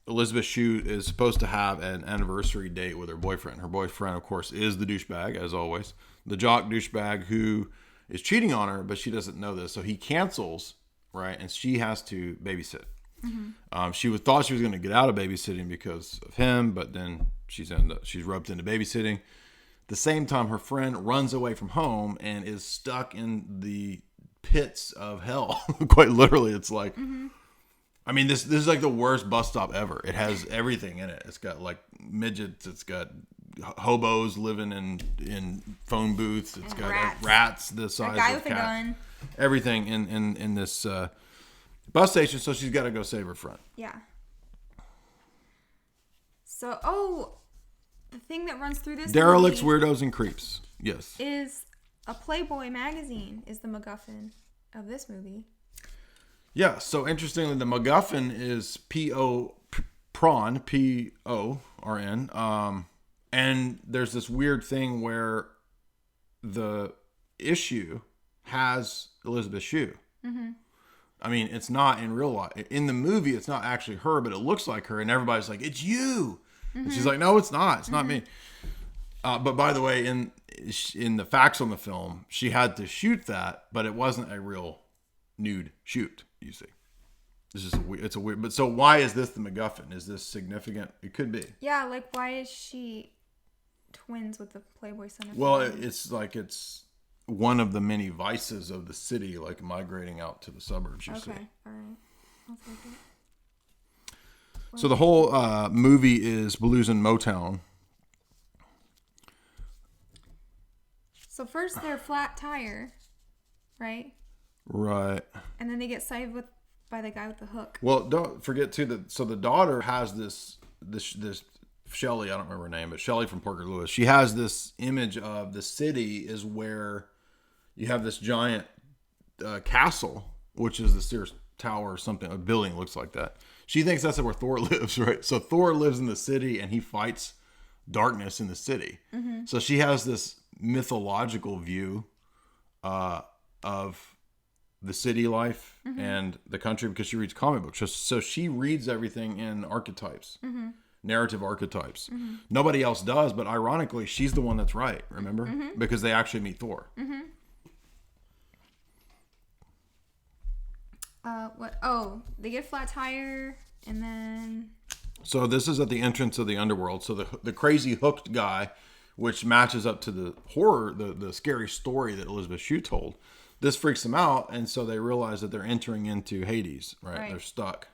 Elizabeth Shue is supposed to have an anniversary date with her boyfriend. Her boyfriend, of course, is the douchebag, as always. The jock douchebag who is cheating on her, but she doesn't know this. So he cancels, right? And she has to babysit. Mm-hmm. She thought she was going to get out of babysitting because of him, but then she's roped into babysitting. At the same time, her friend runs away from home and is stuck in the pits of hell. Quite literally, it's like... Mm-hmm. I mean, this is like the worst bus stop ever. It has everything in it. It's got like midgets. It's got hobos living in phone booths. It's got rats the size of cats. A guy with a gun. Everything in this bus station. So she's got to go save her friend. Yeah. So, the thing that runs through this derelicts, weirdos, and creeps. Yes. Is a Playboy magazine is the MacGuffin of this movie. Yeah, so interestingly, the MacGuffin is P-O-P-R-O-N, P-O-R-N. And there's this weird thing where the issue has Elizabeth Shue. Mm-hmm. I mean, it's not in real life. In the movie, it's not actually her, but it looks like her. And everybody's like, it's you. Mm-hmm. And she's like, no, it's not. It's not me. But by the way, in the facts on the film, she had to shoot that, but it wasn't a real nude shoot. You see, it's a weird. But so why is this the MacGuffin? Is this significant? It could be. Yeah, like why is she twins with the Playboy son? Well, it's one of the many vices of the city, like migrating out to the suburbs. You see. Okay, all right, I'll take it. So the whole movie is Blues in Motown. So first they're flat tire, right? Right. And then they get saved by the guy with the hook. Well, don't forget too that so the daughter has this Shelley, I don't remember her name, but Shelley from Parker Lewis. She has this image of the city is where you have this giant castle, which is the Sears Tower or something. A building looks like that. She thinks that's where Thor lives, right? So Thor lives in the city and he fights darkness in the city. Mm-hmm. So she has this mythological view of the city life and the country because she reads comic books. So she reads everything in archetypes, narrative archetypes. Mm-hmm. Nobody else does, but ironically, she's the one that's right, remember? Mm-hmm. Because they actually meet Thor. Mm-hmm. What? Oh, they get a flat tire and then... So this is at the entrance of the underworld. So the crazy hooked guy, which matches up to the horror, the scary story that Elizabeth Shue told. This freaks them out, and so they realize that they're entering into Hades, right? They're stuck.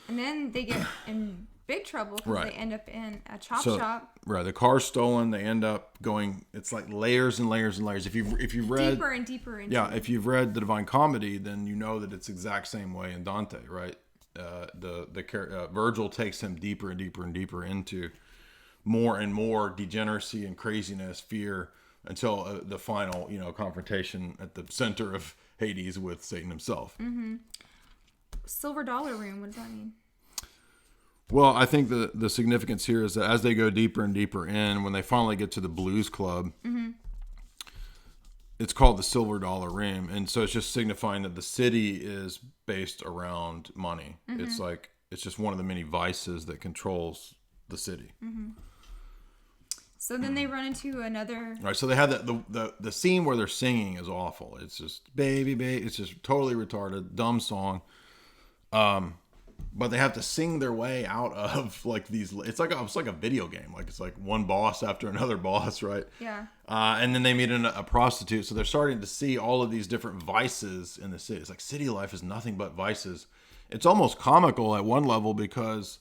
And then they get in big trouble because they end up in a chop shop. Right, the car's stolen. They end up going. It's like layers and layers and layers. If you've read deeper and deeper into if you've read the Divine Comedy, then you know that it's the exact same way in Dante, right? Virgil takes him deeper and deeper and deeper into more and more degeneracy and craziness, fear, until the final, confrontation at the center of Hades with Satan himself. Mm-hmm. Silver dollar room. What does that mean? Well, I think the significance here is that as they go deeper and deeper in, when they finally get to the Blues Club, it's called the Silver Dollar Room, and so it's just signifying that the city is based around money. Mm-hmm. It's just one of the many vices that controls the city. Mm-hmm. So then they run into another... Right, so they have the scene where they're singing is awful. It's just, baby, baby. It's just totally retarded, dumb song. But they have to sing their way out of like these... It's like a video game. Like it's like one boss after another boss, right? Yeah. And then they meet a prostitute. So they're starting to see all of these different vices in the city. It's like city life is nothing but vices. It's almost comical at one level because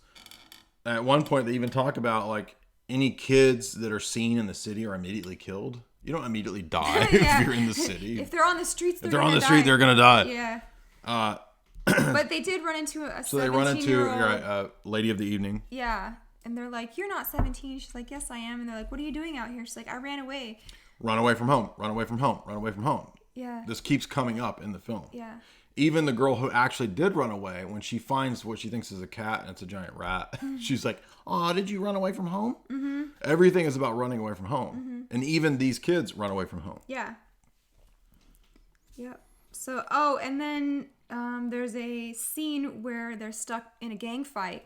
at one point they even talk about like, any kids that are seen in the city are immediately killed. You don't immediately die if you're in the city. If they're on the streets, they're going to die. Yeah. But they did run into a 17-year-old. So they run into a lady of the evening. Yeah. And they're like, you're not 17. She's like, yes, I am. And they're like, what are you doing out here? She's like, I ran away. Run away from home. Run away from home. Run away from home. Yeah. This keeps coming up in the film. Yeah. Even the girl who actually did run away, when she finds what she thinks is a cat and it's a giant rat, she's like, oh, did you run away from home? Mm-hmm. Everything is about running away from home. Mm-hmm. And even these kids run away from home. Yeah. Yep. So, and then there's a scene where they're stuck in a gang fight.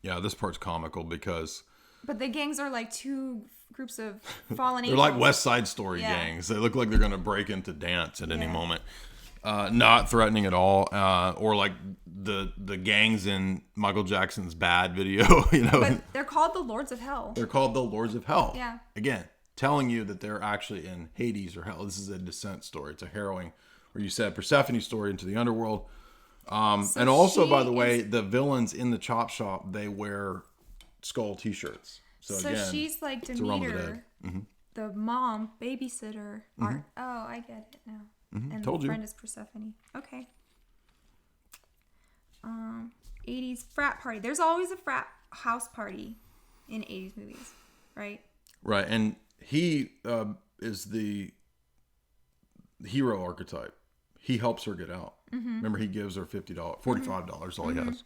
Yeah, this part's comical because... But the gangs are like two groups of fallen angels. They're like West Side Story gangs. They look like they're going to break into dance at any moment. Not threatening at all, or like the gangs in Michael Jackson's Bad video, But they're called the Lords of Hell. They're called the Lords of Hell. Yeah. Again, telling you that they're actually in Hades or hell. This is a descent story. It's a harrowing, where you said Persephone story into the underworld. And also, by the way, the villains in the chop shop, they wear skull T-shirts. So again, she's like Demeter, the mom, babysitter. Mm-hmm. I get it now. Mm-hmm. And Told the friend is Persephone. Okay. 80s frat party. There's always a frat house party in 80s movies, right? Right, and he is the hero archetype. He helps her get out. Mm-hmm. Remember, he gives her $45, all he has.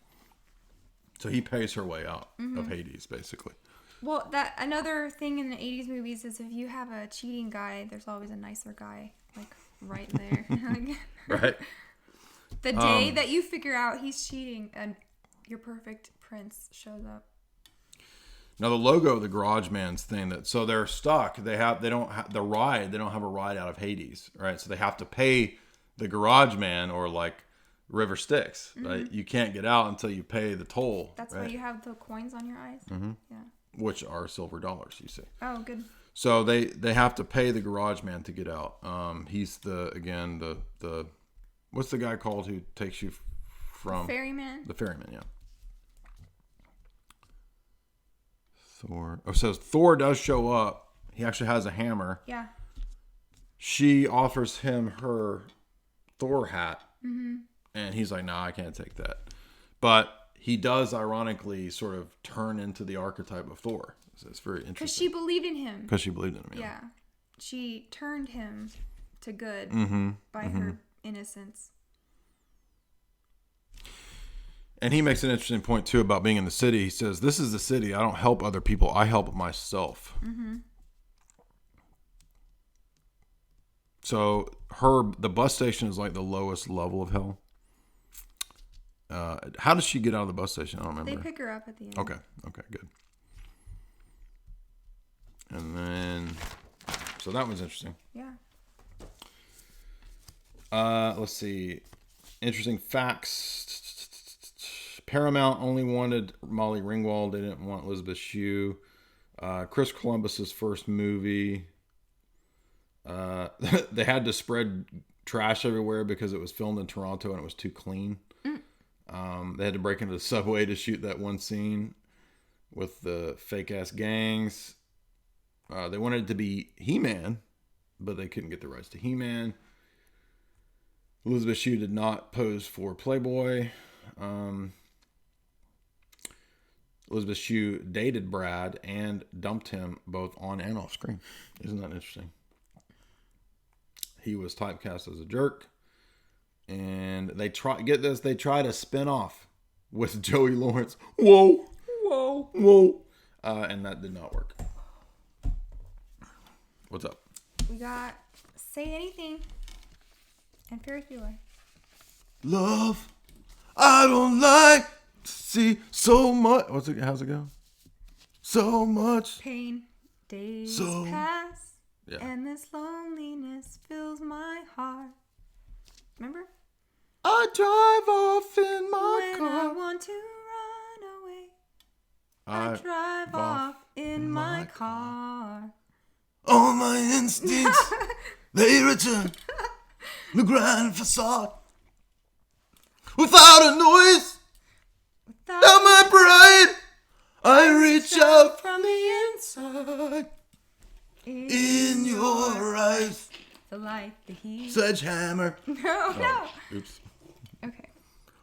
So he pays her way out of Hades, basically. Well, another thing in the 80s movies is if you have a cheating guy, there's always a nicer guy, like right there. Right. The day that you figure out he's cheating and your perfect prince shows up. Now the logo of the Garage Man's thing so they're stuck. They don't have a ride out of Hades, right? So they have to pay the Garage Man or like River Styx, right? You can't get out until you pay the toll. That's right? why you have the coins on your eyes. Mm-hmm. Yeah. Which are silver dollars, you see. Oh, good. So they have to pay the Garage Man to get out. He's the what's the guy called who takes you from the ferryman? The ferryman, yeah. Thor. Oh, so Thor does show up. He actually has a hammer. Yeah. She offers him her Thor hat. Mm-hmm. And he's like, nah, I can't take that. But he does ironically sort of turn into the archetype of Thor. So it's very interesting. Because she believed in him. Because she believed in him, yeah. She turned him to good by Mm-hmm. her innocence. And he makes an interesting point, too, about being in the city. He says, this is the city. I don't help other people. I help myself. Mm-hmm. So the bus station is like the lowest level of hell. How does she get out of the bus station? I don't remember. They pick her up at the end. Okay, good. And then, so that was interesting. Yeah. Let's see. Interesting facts. Paramount only wanted Molly Ringwald. They didn't want Elizabeth Shue. Chris Columbus's first movie. They had to spread trash everywhere because it was filmed in Toronto and it was too clean. They had to break into the subway to shoot that one scene with the fake ass gangs. They wanted it to be He-Man, but they couldn't get the rights to He-Man. Elizabeth Shue did not pose for Playboy. Elizabeth Shue dated Brad and dumped him both on and off screen. Isn't that interesting? He was typecast as a jerk. And they tried a spin-off with Joey Lawrence. Whoa. And that did not work. What's up? We got Say Anything and Ferris Bueller. Love, I don't like to see so much. How's it go? So much pain. Days pass. Yeah. And this loneliness fills my heart. Remember? I drive off in my car. When I want to run away, I drive off in my car. All my instincts, they return. The grand facade. Without a noise, without my pride, I reach out from the inside. In your eyes. The light, the heat. Sledgehammer. No. Oops. Okay.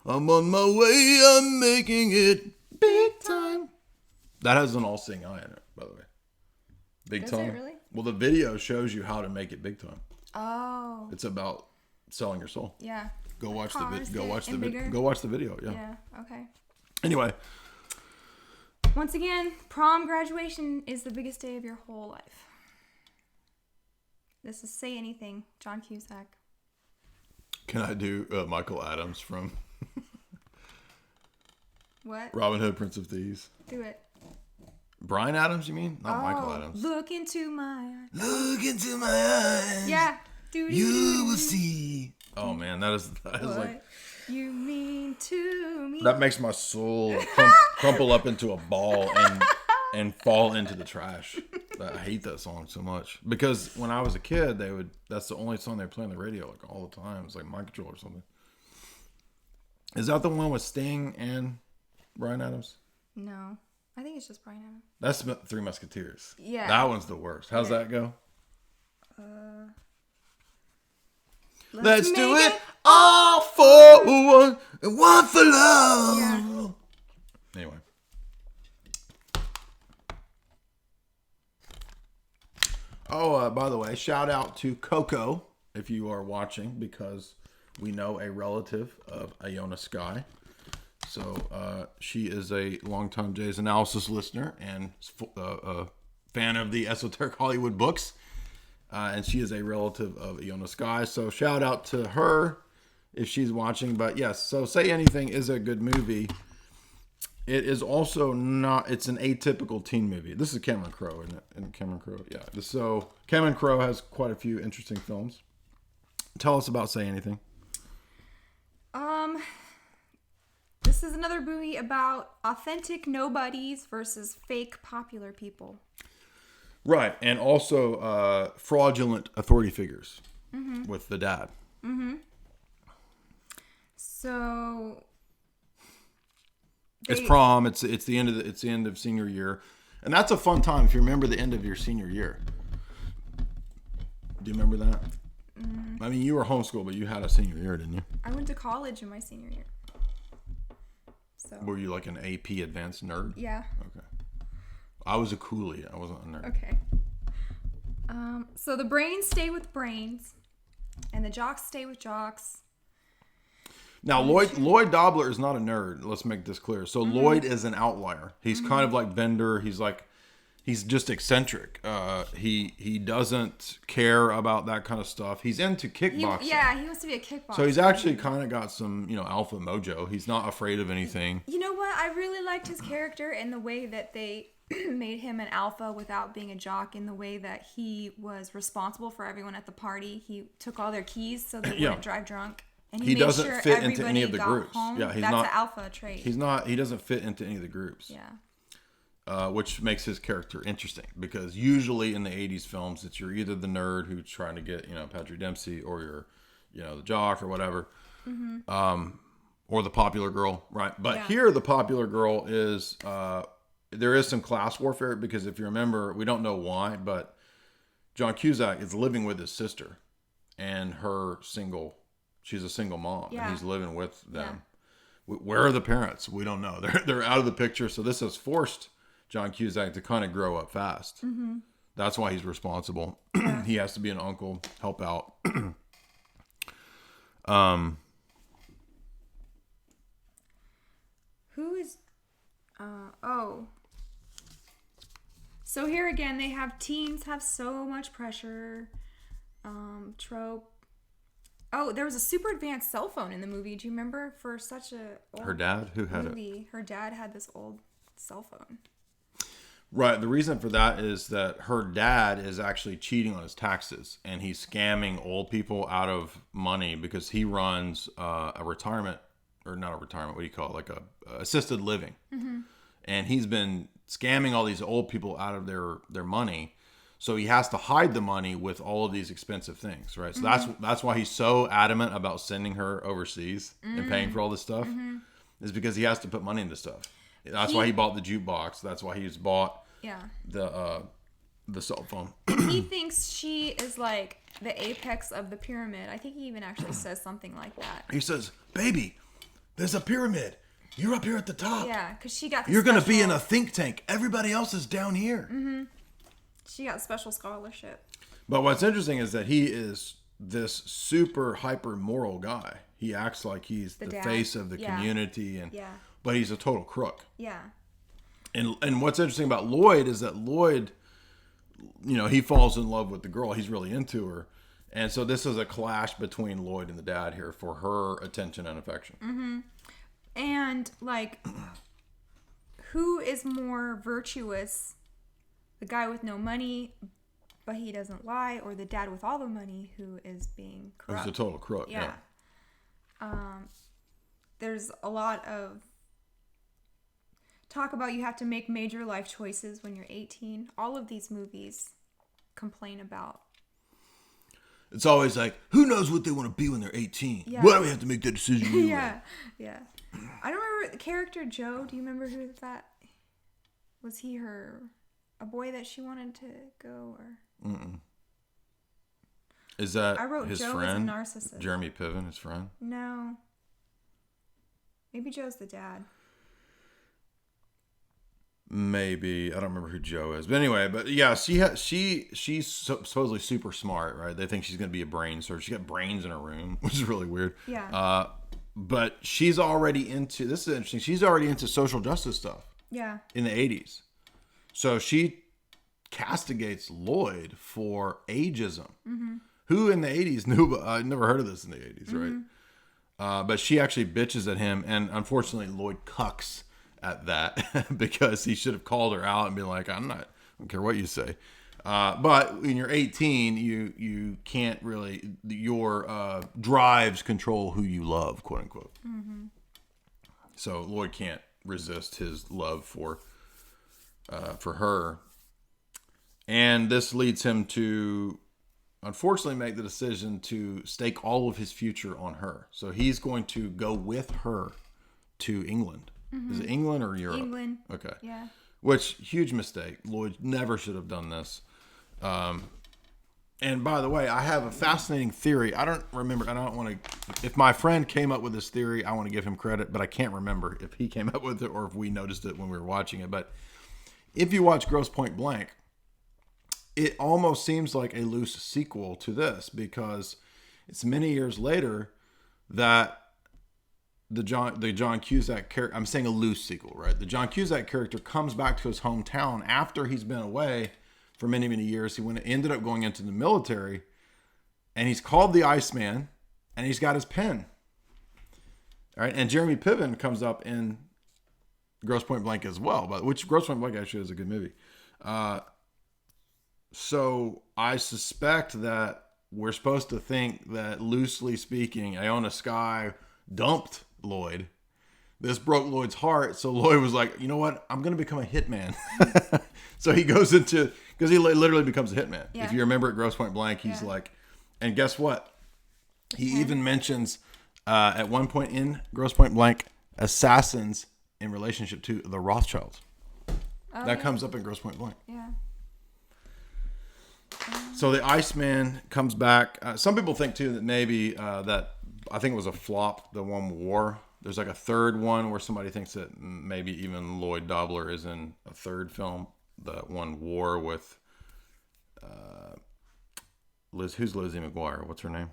I'm on my way. I'm making it big time. That has an all-sing I in it, by the way. Big Does time. it really? Well, the video shows you how to make it big time. Oh. It's about selling your soul. Yeah. Go watch the video. Go watch the video. Yeah. Yeah. Okay. Anyway. Once again, prom graduation is the biggest day of your whole life. This is Say Anything, John Cusack. Can I do Michael Adams from what? Robin Hood, Prince of Thieves? Do it. Brian Adams, you mean? Not Michael Adams. Look into my eyes. Look into my eyes. Yeah. You will see. Oh man, that is what like you mean to me. That makes my soul crumple up into a ball and fall into the trash. I hate that song so much because when I was a kid, that's the only song they play on the radio like all the time. It's like Mind Control or something. Is that the one with Sting and Brian Adams? No, I think it's just Brian Adams. That's Three Musketeers. Yeah, that one's the worst. How's that go? Let's do it all for one and one for love. Yeah. Anyway. Oh, by the way, shout out to Coco if you are watching because we know a relative of Iona Sky. So she is a longtime Jay's Analysis listener and a fan of the Esoteric Hollywood books. And she is a relative of Iona Sky. So shout out to her if she's watching. But yes, so Say Anything is a good movie. It is also not. It's an atypical teen movie. This is Cameron Crowe, isn't it? And Cameron Crowe, yeah. So Cameron Crowe has quite a few interesting films. Tell us about Say Anything. This is another movie about authentic nobodies versus fake popular people. Right, and also fraudulent authority figures with the dad. So it's prom. It's the end of senior year, and that's a fun time if you remember the end of your senior year. Do you remember that? I mean, you were homeschooled, but you had a senior year, didn't you? I went to college in my senior year. So were you like an AP advanced nerd? Yeah. Okay. I was a coolie. I wasn't a nerd. Okay. So the brains stay with brains, and the jocks stay with jocks. Now, Lloyd Dobler is not a nerd. Let's make this clear. So Lloyd is an outlier. He's kind of like Bender. He's just eccentric. He doesn't care about that kind of stuff. He's into kickboxing. He wants to be a kickboxer. So he's actually kind of got some, alpha mojo. He's not afraid of anything. You know what? I really liked his character and the way that they made him an alpha without being a jock, in the way that he was responsible for everyone at the party. He took all their keys so they wouldn't drive drunk. And he made doesn't sure fit into any of the everybody groups. got home. Yeah, he's That's not an alpha trait. He doesn't fit into any of the groups. Yeah. Which makes his character interesting, because usually in the 80s films, you're either the nerd who's trying to get, Patrick Dempsey, or you're, the jock or whatever, or the popular girl, right? But here the popular girl is, there is some class warfare, because if you remember, we don't know why, but John Cusack is living with his sister and she's a single mom, and he's living with them. Yeah. Where are the parents? We don't know. They're out of the picture. So this has forced John Cusack to kind of grow up fast. That's why he's responsible. He has to be an uncle, help out. Who is... So here again, they have teens have so much pressure. Trope. Oh, there was a super advanced cell phone in the movie. Do you remember? For such a old her dad who had movie, her dad had this old cell phone. Right. The reason for that is that her dad is actually cheating on his taxes, and he's scamming old people out of money because he runs a retirement, or not a retirement. What do you call it? Like a assisted living. And he's been scamming all these old people out of their money. So he has to hide the money with all of these expensive things, right? So that's why he's so adamant about sending her overseas and paying for all this stuff, is because he has to put money into stuff. That's why he bought the jukebox. That's why he's bought the cell phone. He thinks she is like the apex of the pyramid. I think he even actually says something like that. He says, "Baby, there's a pyramid. You're up here at the top. Yeah, because she got. You're gonna be in a think tank. Everybody else is down here." She got special scholarship. But what's interesting is that he is this super hyper moral guy. He acts like he's the face of the community, but he's a total crook. Yeah. And what's interesting about Lloyd is that Lloyd, he falls in love with the girl. He's really into her. And so this is a clash between Lloyd and the dad here for her attention and affection. And like, who is more virtuous? The guy with no money, but he doesn't lie, or the dad with all the money who is being corrupt? He's a total crook. Yeah. There's a lot of talk about you have to make major life choices when you're 18. All of these movies complain about. It's always like, who knows what they want to be when they're 18? Yeah. Why do we have to make that decision anyway? Yeah. I don't remember the character Joe. Do you remember who that? Was he a boy that she wanted to go, or? Is that I wrote his Joe friend? as a narcissist. Jeremy Piven, his friend? No. Maybe Joe's the dad. Maybe. I don't remember who Joe is. But anyway, she's supposedly super smart, right? They think she's going to be a brain surgeon. She got brains in her room, which is really weird. Yeah. But she's already into, this is interesting, she's already into social justice stuff. Yeah. In the 80s. So she castigates Lloyd for ageism. Who in the 80s knew, I never heard of this in the 80s, right? But she actually bitches at him, and unfortunately Lloyd cucks at that because he should have called her out and been like, I don't care what you say. But when you're 18, you can't really, your drives control who you love, quote unquote. Mm-hmm. So Lloyd can't resist his love for her. And this leads him to, unfortunately, make the decision to stake all of his future on her. So he's going to go with her to England. Mm-hmm. Is it England or Europe? England. Okay. Yeah. Which, huge mistake. Lloyd never should have done this. And by the way, I have a fascinating theory. I don't remember. I don't want to. If my friend came up with this theory, I want to give him credit, but I can't remember if he came up with it or if we noticed it when we were watching it. But if you watch Grosse Pointe Blank, it almost seems like a loose sequel to this because it's many years later that the John Cusack character. I'm saying a loose sequel, right? The John Cusack character comes back to his hometown after he's been away for many, many years. He ended up going into the military, and he's called the Iceman, and he's got his pen. All right, and Jeremy Piven comes up in Grosse Pointe Blank as well, but which Grosse Pointe Blank actually is a good movie. So I suspect that we're supposed to think that, loosely speaking, Iona Skye dumped Lloyd. This broke Lloyd's heart, so Lloyd was like, you know what? I'm going to become a hitman. So he goes into, because he literally becomes a hitman. Yeah. If you remember at Grosse Pointe Blank, he's like, and guess what? He even mentions at one point in Grosse Pointe Blank, assassins in relationship to the Rothschilds. Oh, that comes up in Grosse Pointe Blank. Yeah. So the Iceman comes back. Some people think too that maybe that, I think it was a flop, the one War. There's like a third one where somebody thinks that maybe even Lloyd Dobler is in a third film. The one War with who's Lizzie McGuire? What's her name?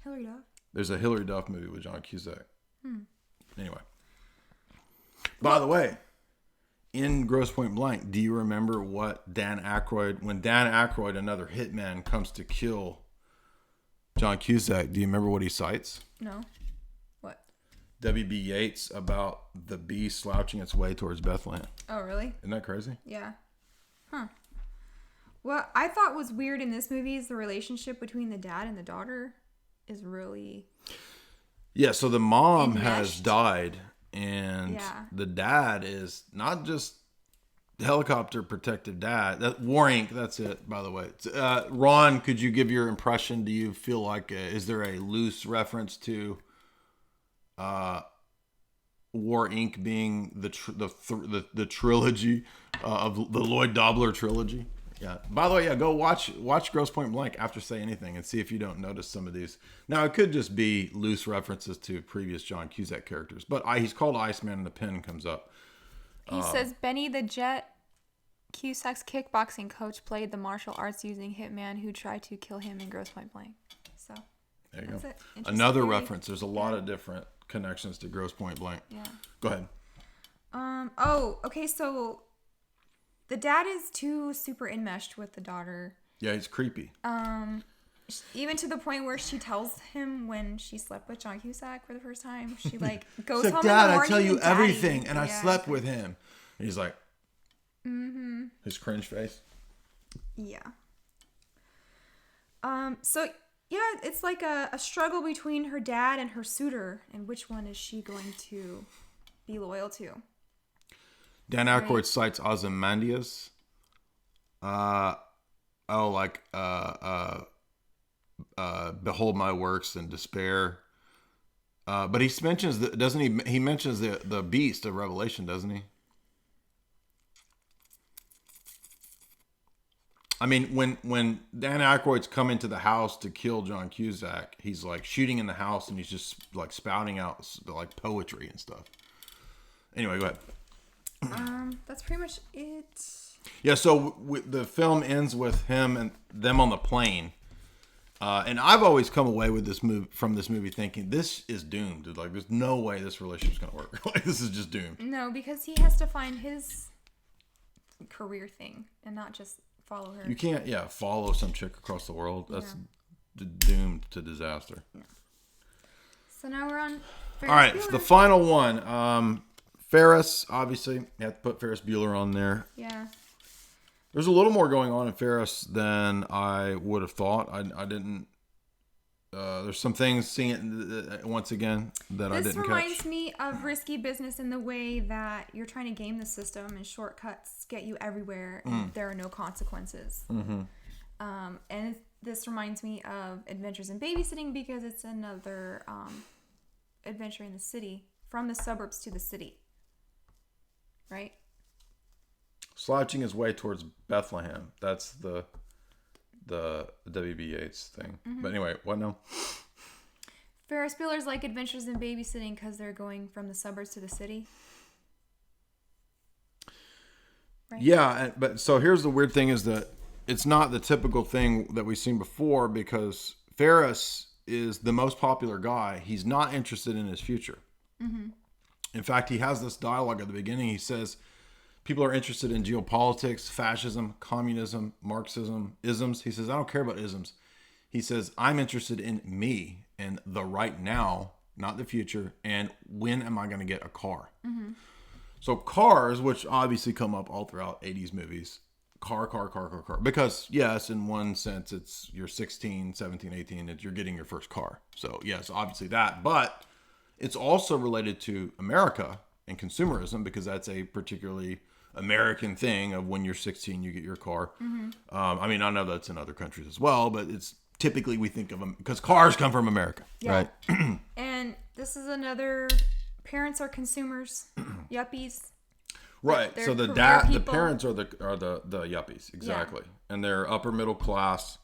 Hilary Duff. There's a Hilary Duff movie with John Cusack. Anyway. By the way, in Grosse Pointe Blank, do you remember what when Dan Aykroyd, another hitman, comes to kill John Cusack, do you remember what he cites? No. What? W.B. Yeats about the bee slouching its way towards Bethlehem. Oh, really? Isn't that crazy? Yeah. Huh. What I thought was weird in this movie is the relationship between the dad and the daughter is really... Yeah, so the mom has died, and the dad is not just helicopter protective dad. War Inc., that's it, by the way. Ron, could you give your impression? Do you feel like, is there a loose reference to War Inc. being the trilogy of the Lloyd Dobler trilogy? Yeah. By the way, go watch Grosse Pointe Blank after Say Anything and see if you don't notice some of these. Now, it could just be loose references to previous John Cusack characters, but he's called Iceman and the pen comes up. He says Benny the Jet, Cusack's kickboxing coach, played the martial arts using hitman who tried to kill him in Grosse Pointe Blank. So there you go. Another theory. Reference. There's a lot of different connections to Grosse Pointe Blank. Yeah. Go ahead. Okay. So the dad is too super enmeshed with the daughter. Yeah, he's creepy. Even to the point where she tells him when she slept with John Cusack for the first time, she goes home Dad, in the morning. I tell you and everything, and I slept with him. And he's like, his cringe face. Yeah. So yeah, it's like a struggle between her dad and her suitor, and which one is she going to be loyal to? Dan Aykroyd cites Ozymandias. Behold my works and despair. But he mentions doesn't he? He mentions the beast of Revelation, doesn't he? I mean, when Dan Aykroyd's come into the house to kill John Cusack, he's like shooting in the house and he's just like spouting out like poetry and stuff. Anyway, go ahead. That's pretty much it. Yeah, so the film ends with him and them on the plane. And I've always come away with from this movie thinking this is doomed. Like, there's no way this relationship's gonna work. Like, this is just doomed. No, because he has to find his career thing and not just follow her. You can't, follow some chick across the world. That's doomed to disaster. Yeah. So now we're on. All right, the final one. Ferris, obviously, you have to put Ferris Bueller on there. Yeah. There's a little more going on in Ferris than I would have thought. I didn't. There's some things seeing it once again that I didn't catch. This reminds me of Risky Business in the way that you're trying to game the system and shortcuts get you everywhere and there are no consequences. Mm-hmm. And this reminds me of Adventures in Babysitting because it's another adventure in the city, from the suburbs to the city. Right? Slouching his way towards Bethlehem. That's the W.B. Yeats thing. Mm-hmm. But anyway, what now? Ferris Bueller's like Adventures in Babysitting because they're going from the suburbs to the city. Right? Yeah, but so here's the weird thing is that it's not the typical thing that we've seen before because Ferris is the most popular guy. He's not interested in his future. Mm-hmm. In fact, he has this dialogue at the beginning. He says, people are interested in geopolitics, fascism, communism, Marxism, isms. He says, I don't care about isms. He says, I'm interested in me and the right now, not the future. And when am I going to get a car? Mm-hmm. So cars, which obviously come up all throughout 80s movies, car. Because yes, in one sense, it's you're 16, 17, 18, and you're getting your first car. So yes, obviously that. But it's also related to America and consumerism because that's a particularly American thing of when you're 16, you get your car. Mm-hmm. I mean, I know that's in other countries as well, but it's typically we think of them because cars come from America, right? And this is another, parents are consumers, yuppies. Right. So the parents are the yuppies. Exactly. Yeah. And they're upper middle class.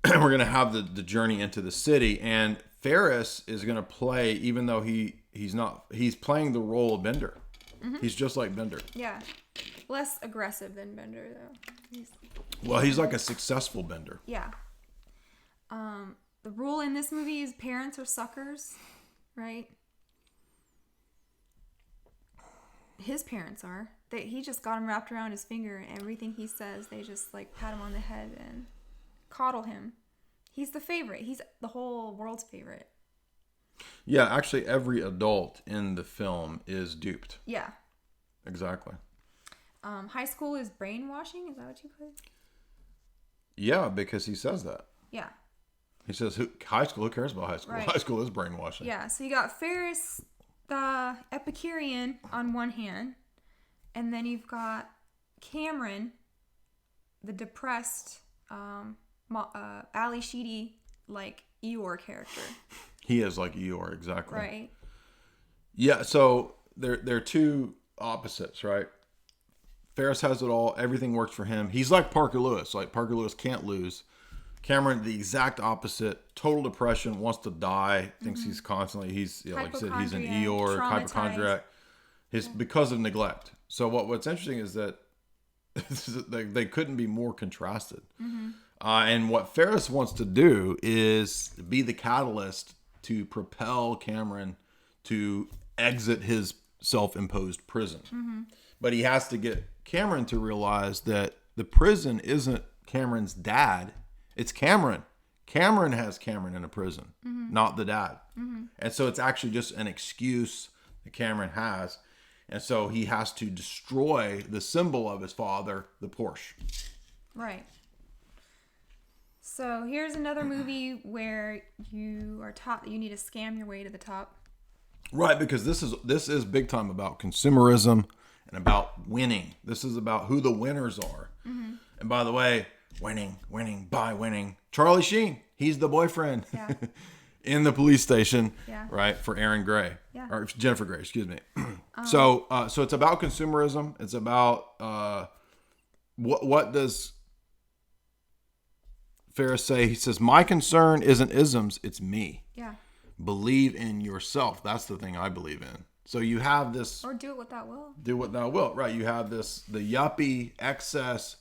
And we're going to have the journey into the city. And Ferris is going to play, even though he's playing the role of Bender. Mm-hmm. He's just like Bender. Yeah. Less aggressive than Bender, though. He's like a successful Bender. Yeah. The rule in this movie is parents are suckers, right? His parents are. He just got him wrapped around his finger, and everything he says, they just like pat him on the head and coddle him. He's the favorite. He's the whole world's favorite. Yeah, actually, every adult in the film is duped. Yeah. Exactly. High school is brainwashing? Is that what you put? Yeah, because he says that. Yeah. He says, high school, who cares about high school? Right. High school is brainwashing. Yeah, so you got Ferris, the Epicurean, on one hand, and then you've got Cameron, the depressed, Ali Sheedy, like Eeyore character. He is like Eeyore, exactly. Right. Yeah, so they're two opposites, right? Ferris has it all. Everything works for him. He's like Parker Lewis. Like Parker Lewis can't lose. Cameron, the exact opposite. Total depression, wants to die. Thinks he's constantly. He's like I said, he's an Eeyore, hypochondriac. Because of neglect. So what's interesting is that they couldn't be more contrasted. Mm-hmm. And what Ferris wants to do is be the catalyst to propel Cameron to exit his self-imposed prison. Mm-hmm. But he has to get Cameron to realize that the prison isn't Cameron's dad. It's Cameron. Cameron has Cameron in a prison, not the dad. Mm-hmm. And so it's actually just an excuse that Cameron has. And so he has to destroy the symbol of his father, the Porsche. Right. So here's another movie where you are taught that you need to scam your way to the top. Right, because this is big time about consumerism and about winning. This is about who the winners are. Mm-hmm. And by the way, winning by winning. Charlie Sheen, he's the boyfriend in the police station, right, for Aaron Gray. Yeah. Or Jennifer Gray, excuse me. So it's about consumerism. It's about what does Ferris say? He says, my concern isn't isms, it's me. Yeah. Believe in yourself. That's the thing I believe in. So you have this... Or do it what thou will. Do what thou wilt. Right. You have the yuppie excess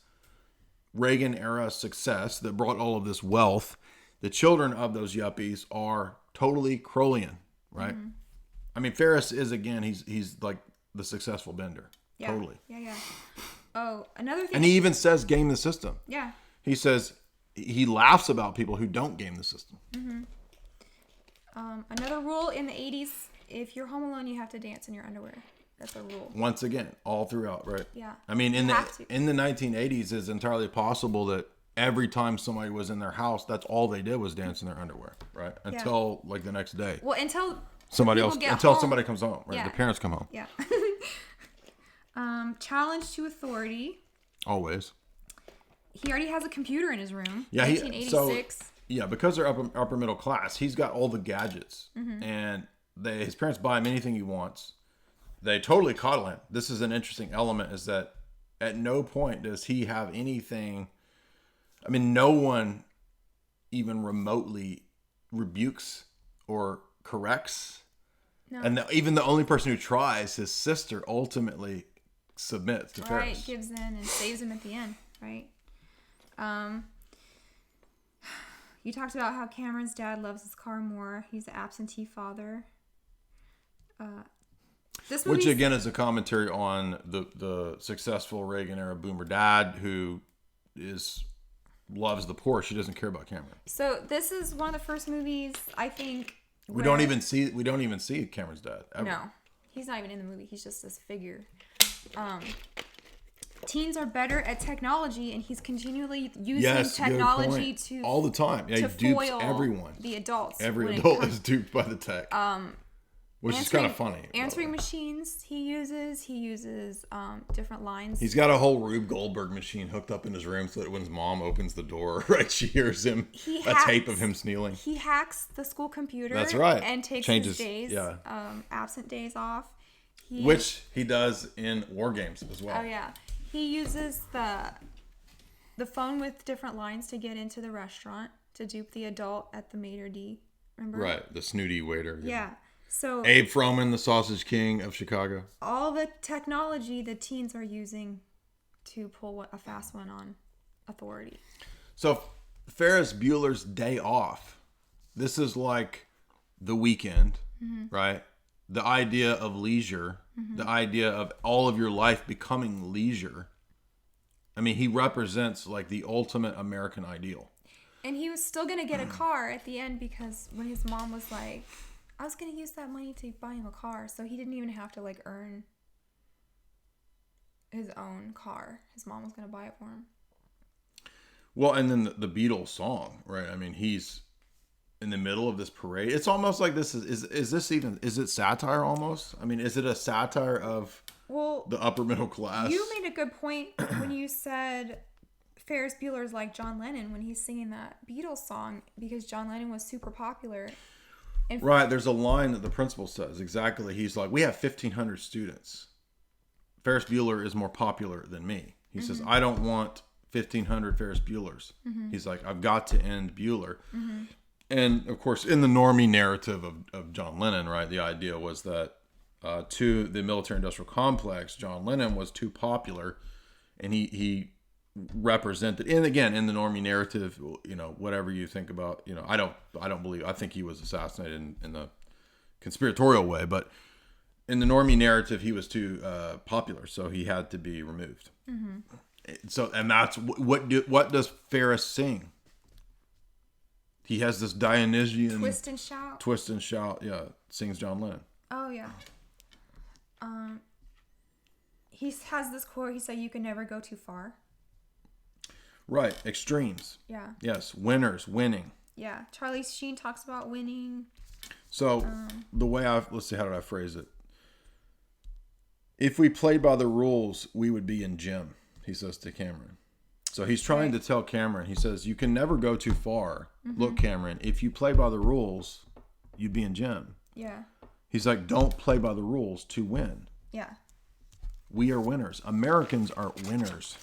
Reagan-era success that brought all of this wealth. The children of those yuppies are totally Crowleyan, right? Mm-hmm. I mean, Ferris is, again, he's like the successful Bender. Yeah. Totally. Yeah. Oh, another thing... And he even says game the system. Yeah. He says... He laughs about people who don't game the system. Mm-hmm. Another rule in the 80s if you're home alone, you have to dance in your underwear. That's a rule. Once again, all throughout, right? Yeah. I mean, in the 1980s, it's entirely possible that every time somebody was in their house, that's all they did was dance in their underwear, right? Until like the next day. Well, until somebody comes home, right? Yeah. The parents come home. Yeah. Challenge to authority. Always. He already has a computer in his room. Yeah, 1986. Because they're upper middle class, he's got all the gadgets, and his parents buy him anything he wants. They totally coddle him. This is an interesting element: is that at no point does he have anything. I mean, no one even remotely rebukes or corrects. No. And even the only person who tries, his sister, ultimately submits to Ferris. Right, gives in and saves him at the end, right? You talked about how Cameron's dad loves his car more. He's an absentee father. Which again is a commentary on the successful Reagan era boomer dad who loves the Porsche. He doesn't care about Cameron. So this is one of the first movies I think we don't even see Cameron's dad ever. No, he's not even in the movie. He's just this figure. Teens are better at technology, and he's continually using technology to all the time. Yeah, he dupes everyone. The adults. Every adult is duped by the tech. Which is kind of funny. Answering machines he uses different lines. He's got a whole Rube Goldberg machine hooked up in his room so that when his mom opens the door, right, she hears him, tape of him snealing. He hacks the school computer. That's right. And changes his days, absent days off. Which he does in war games as well. Oh, yeah. He uses the phone with different lines to get into the restaurant to dupe the adult at the maitre d'. Remember? Right, the snooty waiter. Yeah. So Abe Froman, the Sausage King of Chicago. All the technology the teens are using to pull a fast one on authority. So Ferris Bueller's Day Off. This is like the weekend, right? The idea of leisure, the idea of all of your life becoming leisure. I mean, he represents like the ultimate American ideal. And he was still going to get a car at the end because when his mom was like, I was going to use that money to buy him a car. So he didn't even have to like earn his own car. His mom was going to buy it for him. Well, and then the Beatles song, right? I mean, he's in the middle of this parade. It's almost like this is it satire almost? I mean, is it a satire of the upper middle class? You made a good point when you said Ferris Bueller's like John Lennon when he's singing that Beatles song because John Lennon was super popular. And right, there's a line that the principal says exactly. He's like, we have 1,500 students. Ferris Bueller is more popular than me. He says, I don't want 1,500 Ferris Buellers. He's like, I've got to end Bueller. And of course, in the normie narrative of John Lennon, right, the idea was that to the military-industrial complex, John Lennon was too popular, and he represented, and again, in the normie narrative, you know, whatever you think about, you know, I don't believe, I think he was assassinated in the conspiratorial way, but in the normie narrative, he was too popular, so he had to be removed. So, and that's what does Ferris sing? He has this Dionysian twist and shout. Yeah, sings John Lennon. Oh yeah. He has this quote. He said, "You can never go too far." Right, extremes. Yeah. Yes, winners, winning. Yeah, Charlie Sheen talks about winning. So the way let's see, how did I phrase it? If we played by the rules, we would be in gym, he says to Cameron. So he's trying to tell Cameron, he says, you can never go too far. Look, Cameron, if you play by the rules, you'd be in gym. Yeah. He's like, don't play by the rules to win. Yeah. We are winners. Americans are winners.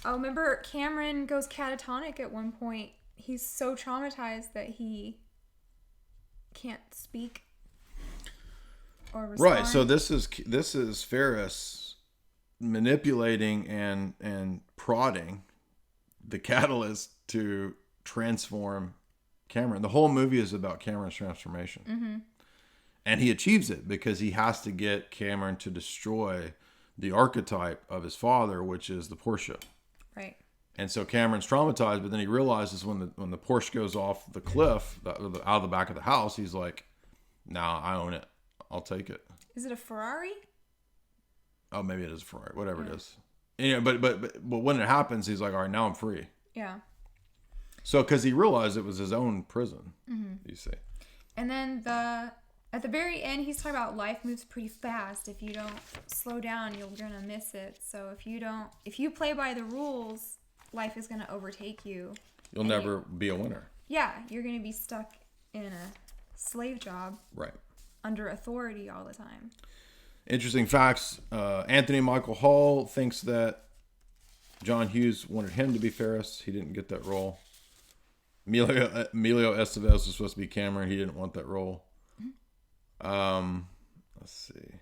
Oh, remember Cameron goes catatonic at one point. He's so traumatized that he can't speak or respond. Right. So this is Ferris manipulating and prodding the catalyst to transform Cameron. The whole movie is about Cameron's transformation. And he achieves it because he has to get Cameron to destroy the archetype of his father, which is the Porsche. Right. And so Cameron's traumatized, but then he realizes when the Porsche goes off the cliff, out of the back of the house, he's like, "Nah, I own it. I'll take it." Is it a Ferrari? Oh, maybe it is a Ferrari. Whatever it is. Yeah, but when it happens, he's like, "All right, now I'm free." Yeah. So, because he realized it was his own prison, you see. And then at the very end, he's talking about life moves pretty fast. If you don't slow down, you're gonna miss it. So if you play by the rules, life is gonna overtake you. You'll never be a winner. Yeah, you're gonna be stuck in a slave job. Right. Under authority all the time. Interesting facts. Anthony Michael Hall thinks that John Hughes wanted him to be Ferris. He didn't get that role. Emilio Estevez was supposed to be Cameron. He didn't want that role. Let's see.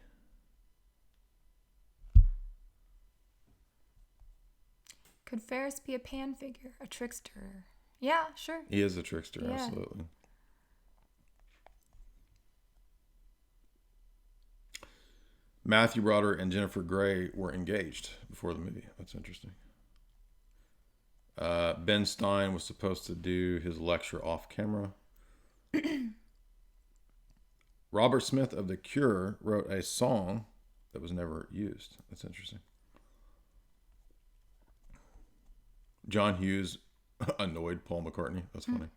Could Ferris be a pan figure, a trickster? Yeah, sure. He is a trickster, absolutely. Matthew Broderick and Jennifer Grey were engaged before the movie. That's interesting. Ben Stein was supposed to do his lecture off camera. Robert Smith of The Cure wrote a song that was never used. That's interesting. John Hughes annoyed Paul McCartney. That's funny.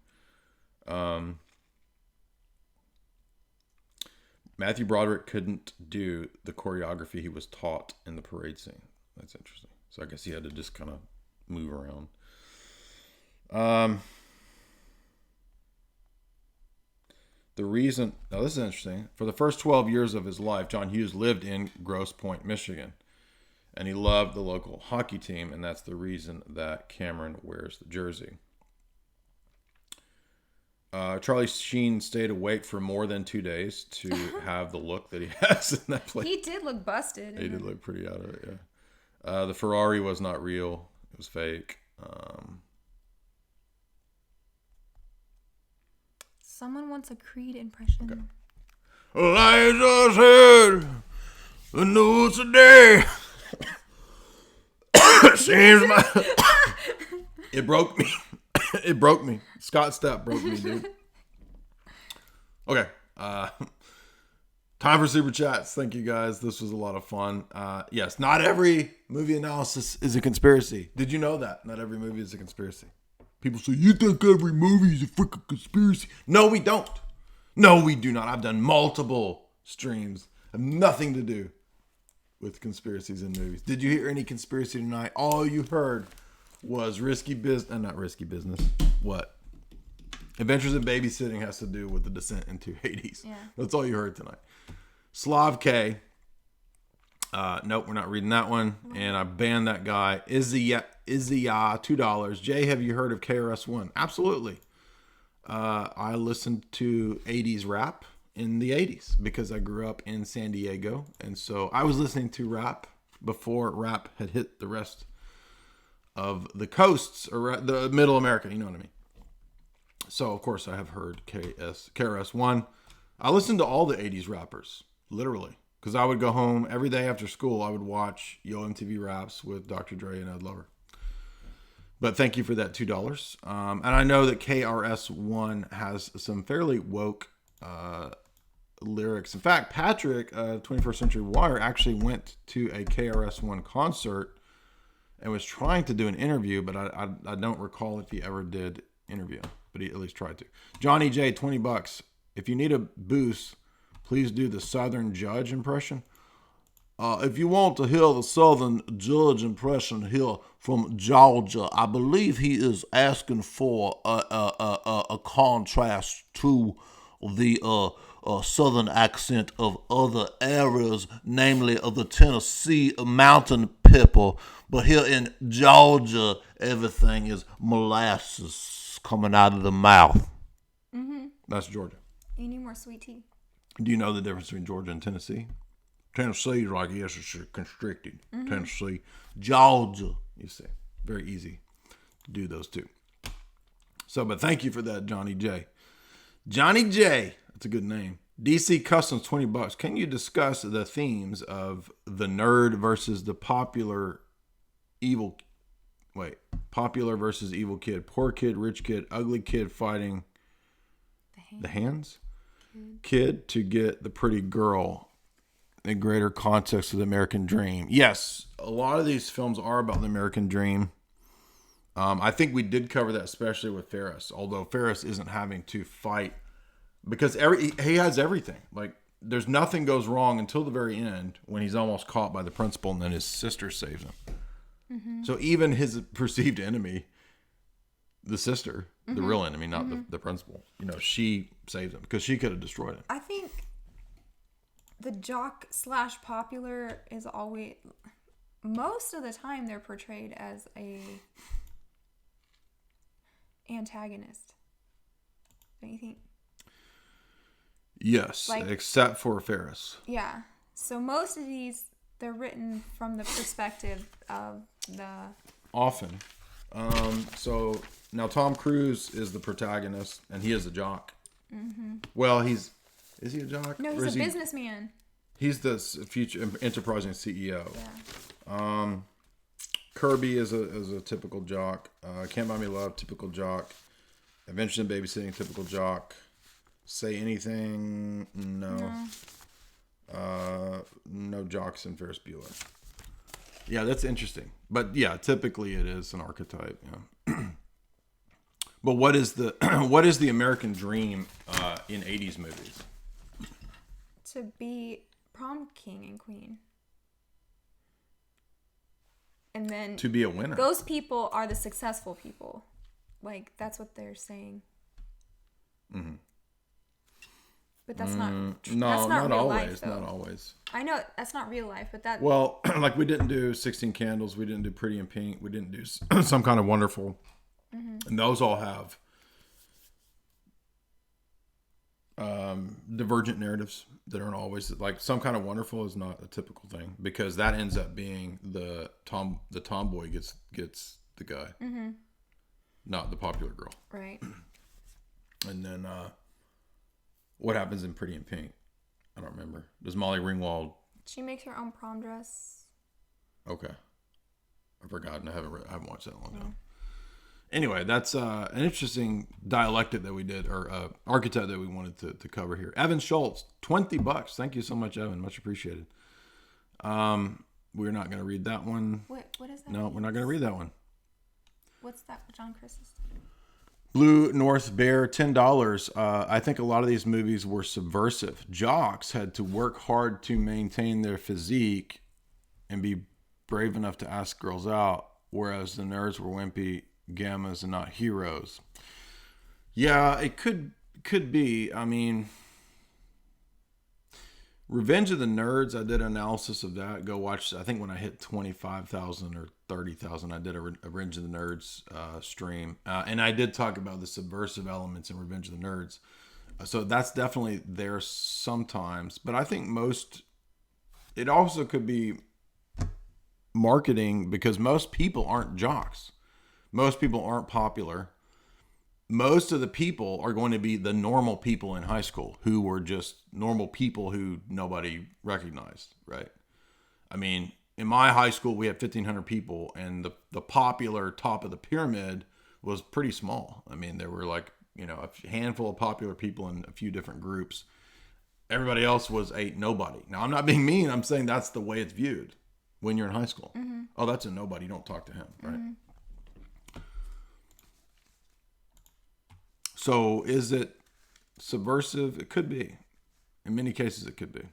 Matthew Broderick couldn't do the choreography he was taught in the parade scene. That's interesting. So I guess he had to just kind of move around. The reason... Now, this is interesting. For the first 12 years of his life, John Hughes lived in Grosse Pointe, Michigan. And he loved the local hockey team, and that's the reason that Cameron wears the jersey. Charlie Sheen stayed awake for more than 2 days to have the look that he has in that place. He did look busted. He did look pretty out of it, yeah. The Ferrari was not real. It was fake. Someone wants a Creed impression. Okay. Elijah said, the news today seems it broke me. It broke me. Scott Stapp broke me, dude. Okay. Time for super chats. Thank you guys. This was a lot of fun. Yes, not every movie analysis is a conspiracy. Did you know that? Not every movie is a conspiracy. People say, you think every movie is a freaking conspiracy. No, we don't. No, we do not. I've done multiple streams. Have nothing to do with conspiracies in movies. Did you hear any conspiracy tonight? All you heard was risky business. Not risky business. What? Adventures in Babysitting has to do with the descent into Hades. Yeah. That's all you heard tonight. Slav K. Nope, we're not reading that one. And I banned that guy. Izzy, $2. Jay, have you heard of KRS-One? Absolutely. I listened to 80s rap in the 80s because I grew up in San Diego. And so I was listening to rap before rap had hit the rest of the coasts or the middle America. You know what I mean? So, of course, I have heard KRS-One. I listened to all the 80s rappers, literally. Because I would go home every day after school. I would watch Yo MTV Raps with Dr. Dre and Ed Lover. But thank you for that $2. And I know that KRS-One has some fairly woke lyrics. In fact, Patrick, 21st Century Wire, actually went to a KRS-One concert and was trying to do an interview, but I don't recall if he ever did interview. But he at least tried to. Johnny J, $20. If you need a boost, please do the Southern Judge impression. If you want to hear the Southern Judge impression here from Georgia, I believe he is asking for a contrast to the Southern accent of other areas, namely of the Tennessee mountain people. But here in Georgia, everything is molasses coming out of the mouth. Mm-hmm. That's Georgia. You need more sweet tea. Do you know the difference between Georgia and Tennessee? Tennessee is like, yes, it's constricted. Mm-hmm. Tennessee. Georgia, you see. Very easy to do those two. So, but thank you for that, Johnny J. Johnny J, that's a good name. DC Customs, $20. Can you discuss the themes of the nerd versus the popular evil... Wait. popular versus evil kid, poor kid, rich kid, ugly kid fighting the hands kid to get the pretty girl. The greater context of the American dream. Yes, a lot of these films are about the American dream. I think we did cover that, especially with Ferris. Although Ferris isn't having to fight because he has everything. Like, there's nothing goes wrong until the very end when he's almost caught by the principal and then his sister saves him. Mm-hmm. So even his perceived enemy, the sister, the real enemy, not the principal, she saves him because she could have destroyed him. I think the jock / popular is always, most of the time they're portrayed as a antagonist. Don't you think? Yes, except for Ferris. Yeah. So most of these, they're written from the perspective of the... Often. So now Tom Cruise is the protagonist, and he is a jock. Mm-hmm. Well, is he a jock? No, he's a businessman. He's the future enterprising CEO. Yeah. Kirby is a typical jock. Cant Buy Me Love, typical jock. Adventures in Babysitting, typical jock. Say Anything, no. No jocks in Ferris Bueller. Yeah, that's interesting. But yeah, typically it is an archetype. Yeah. But what is the American dream in 80s movies? To be prom king and queen. And then to be a winner. Those people are the successful people. Like, that's what they're saying. Mm-hmm. But that's not not real always. Life, though. Not always. I know that's not real life, but that. Well, like we didn't do 16 Candles, we didn't do Pretty in Pink, we didn't do Some Kind of Wonderful, and those all have divergent narratives that aren't always like Some Kind of Wonderful is not a typical thing because that ends up being the tomboy gets the guy, not the popular girl, right? And then. What happens in Pretty in Pink? I don't remember. Does Molly Ringwald... She makes her own prom dress. Okay. I've forgotten. I haven't watched that long ago. Anyway, that's an interesting dialectic that we did, or archetype that we wanted to cover here. Evan Schultz, $20. Thank you so much, Evan. Much appreciated. We're not going to read that one. What is that? No, we're not going to read that one. What's that? John Chris's? Blue North Bear, $10. I think a lot of these movies were subversive. Jocks had to work hard to maintain their physique and be brave enough to ask girls out, whereas the nerds were wimpy gammas and not heroes. Yeah, it could be. I mean, Revenge of the Nerds, I did an analysis of that. Go watch, I think when I hit 25,000 or 30,000, I did a Revenge of the Nerds stream. And I did talk about the subversive elements in Revenge of the Nerds. So that's definitely there sometimes. But I think it also could be marketing because most people aren't jocks. Most people aren't popular. Most of the people are going to be the normal people in high school who were just normal people who nobody recognized, right? I mean, in my high school, we had 1,500 people, and the popular top of the pyramid was pretty small. I mean, there were like, a handful of popular people in a few different groups. Everybody else was a nobody. Now, I'm not being mean. I'm saying that's the way it's viewed when you're in high school. Mm-hmm. Oh, that's a nobody. Don't talk to him, right? Mm-hmm. So is it subversive? It could be. In many cases, it could be.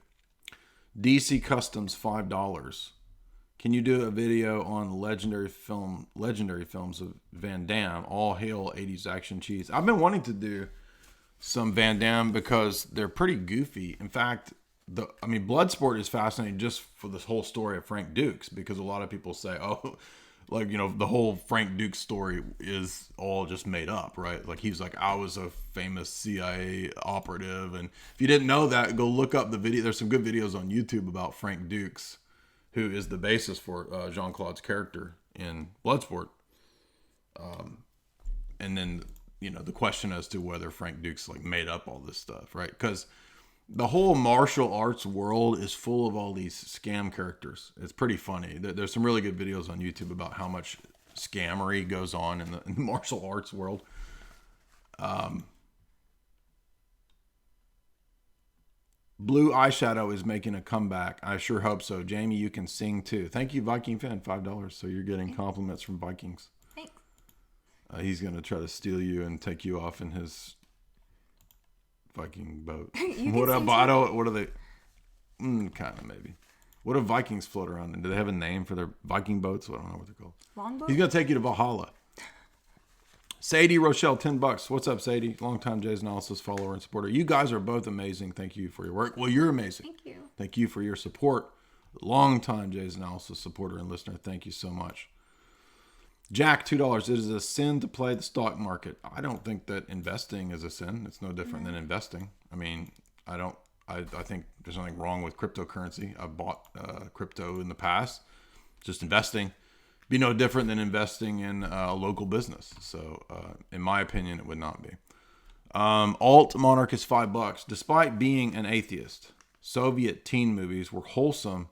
DC Customs, $5. Can you do a video on legendary films of Van Damme? All hail 80s action cheese. I've been wanting to do some Van Damme because they're pretty goofy. In fact, Bloodsport is fascinating just for this whole story of Frank Dukes because a lot of people say, oh, like, the whole Frank Dukes story is all just made up, right? Like, he's like, I was a famous CIA operative. And if you didn't know that, go look up the video. There's some good videos on YouTube about Frank Dukes, who is the basis for Jean-Claude's character in Bloodsport. And then, the question as to whether Frank Dukes, like, made up all this stuff, right? Because the whole martial arts world is full of all these scam characters. It's pretty funny. There's some really good videos on YouTube about how much scammery goes on in the martial arts world. Blue eyeshadow is making a comeback. I sure hope so. Jamie, you can sing too. Thank you, Viking fan. $5. So you're getting compliments from Vikings. Thanks. He's going to try to steal you and take you off in his Viking boat. What are they? Kind of maybe. What do Vikings float around in? Do they have a name for their Viking boats? I don't know what they're called. Longboat? He's going to take you to Valhalla. Sadie Rochelle, $10. What's up, Sadie? Longtime Jay's Analysis follower and supporter. You guys are both amazing. Thank you for your work. Well, you're amazing. Thank you. Thank you for your support. Longtime Jay's Analysis supporter and listener. Thank you so much. Jack, $2. It is a sin to play the stock market. I don't think that investing is a sin. It's no different than investing. I mean, I think there's nothing wrong with cryptocurrency. I've bought crypto in the past. Just investing. Be no different than investing in a local business. So, in my opinion, it would not be. Alt Monarch is $5. Despite being an atheist, Soviet teen movies were wholesome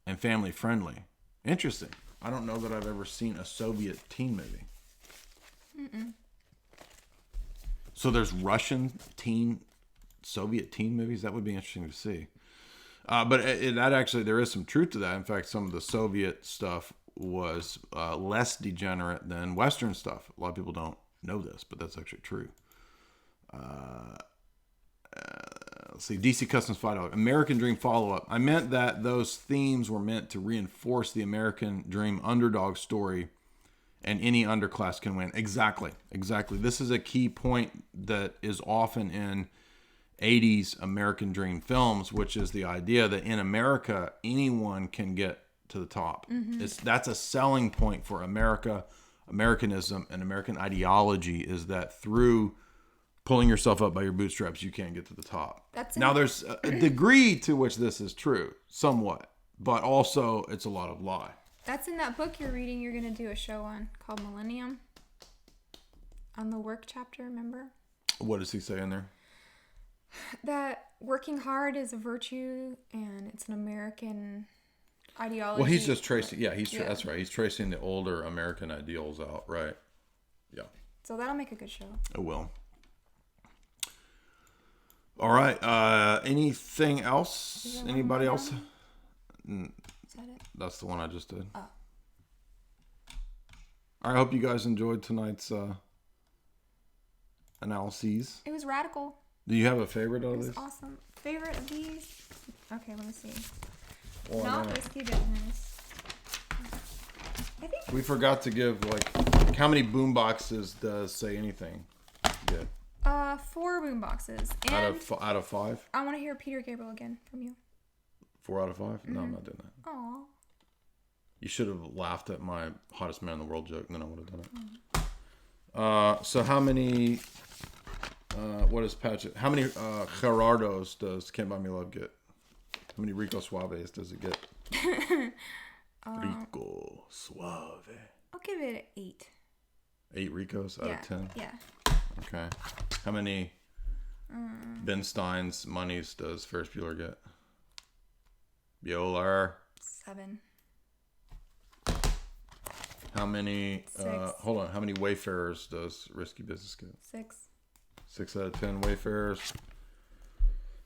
and family friendly. Interesting. I don't know that I've ever seen a Soviet teen movie. Mm-mm. So there's Soviet teen movies? That would be interesting to see. But that actually, there is some truth to that. In fact, some of the Soviet stuff was less degenerate than Western stuff. A lot of people don't know this, but that's actually true. Let's see. DC Customs $5. American Dream follow-up. I meant that those themes were meant to reinforce the American Dream underdog story, and any underclass can win. Exactly. This is a key point that is often in 80s American Dream films, which is the idea that in America, anyone can get to the top. Mm-hmm. That's a selling point for America, Americanism, and American ideology, is that through pulling yourself up by your bootstraps, you can't get to the top. Now, there's a degree to which this is true, somewhat, but also it's a lot of lie. That's in that book you're reading. You're going to do a show on called Millennium, on the work chapter. Remember? What does he say in there? That working hard is a virtue, and it's an American ideology. Well, he's just tracing. Yeah, that's right. He's tracing the older American ideals out. Right. Yeah. So that'll make a good show. It will. All right. Anything else? Anybody else? Is that it? That's the one I just did. Oh. I hope you guys enjoyed tonight's analyses. It was radical. Do you have a favorite out of this? Awesome. Favorite of these? Okay, let me see. Well, Not risky business. I think we forgot to give how many boom boxes does Say Anything get? 4 boom boxes. And out of 5? I want to hear Peter Gabriel again from you. 4 out of 5? Mm-hmm. No, I'm not doing that. Aw. You should have laughed at my hottest man in the world joke, and then I would have done it. So how many? What is Patchett? How many Gerardos does Cant Buy Me Love get? How many Rico Suaves does it get? Rico Suave. I'll give it 8. 8 Ricos out of 10? Yeah. Okay. How many Ben Stein's monies does Ferris Bueller get? Bueller. 7. How many? 6. Hold on. How many Wayfarers does Risky Business get? 6. 6 out of 10 Wayfarers.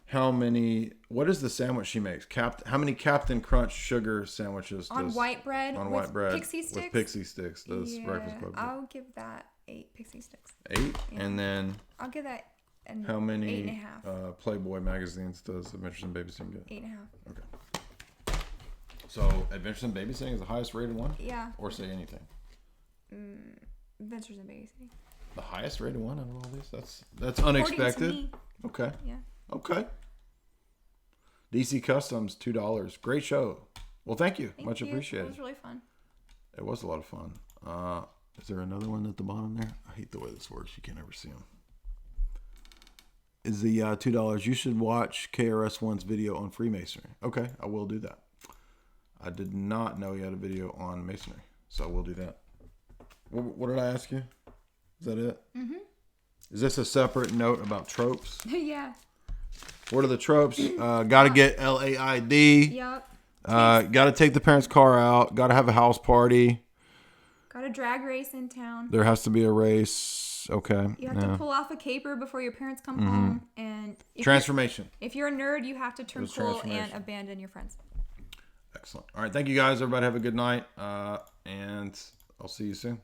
How many? What is the sandwich she makes? How many Captain Crunch sugar sandwiches on white bread? On white bread pixie sticks? With pixie sticks does Breakfast Club? I'll give that 8 pixie sticks. 8, yeah. And then I'll give that how many 8.5. Playboy magazines does Adventures in Babysitting get? 8.5. Okay. So Adventures in Babysitting is the highest rated one? Yeah. Or Say Anything? Adventures in Babysitting. The highest rated one out of all these? That's unexpected. Okay. Yeah. Okay. DC Customs, $2. Great show. Well, thank you. Much appreciated. It was really fun. It was a lot of fun. Is there another one at the bottom there? I hate the way this works. You can't ever see them. Is the $2. You should watch KRS-One's video on Freemasonry. Okay, I will do that. I did not know he had a video on Masonry, so I will do that. What did I ask you? Is that it? Mm-hmm. Is this a separate note about tropes? Yeah. What are the tropes? Got to get LAID. Yep. Got to take the parents' car out. Got to have a house party. Got a drag race in town. There has to be a race. Okay. You have to pull off a caper before your parents come Mm-hmm. home. And Transformation. If you're a nerd, you have to turn cool and abandon your friends. Excellent. All right. Thank you guys. Everybody have a good night. And I'll see you soon.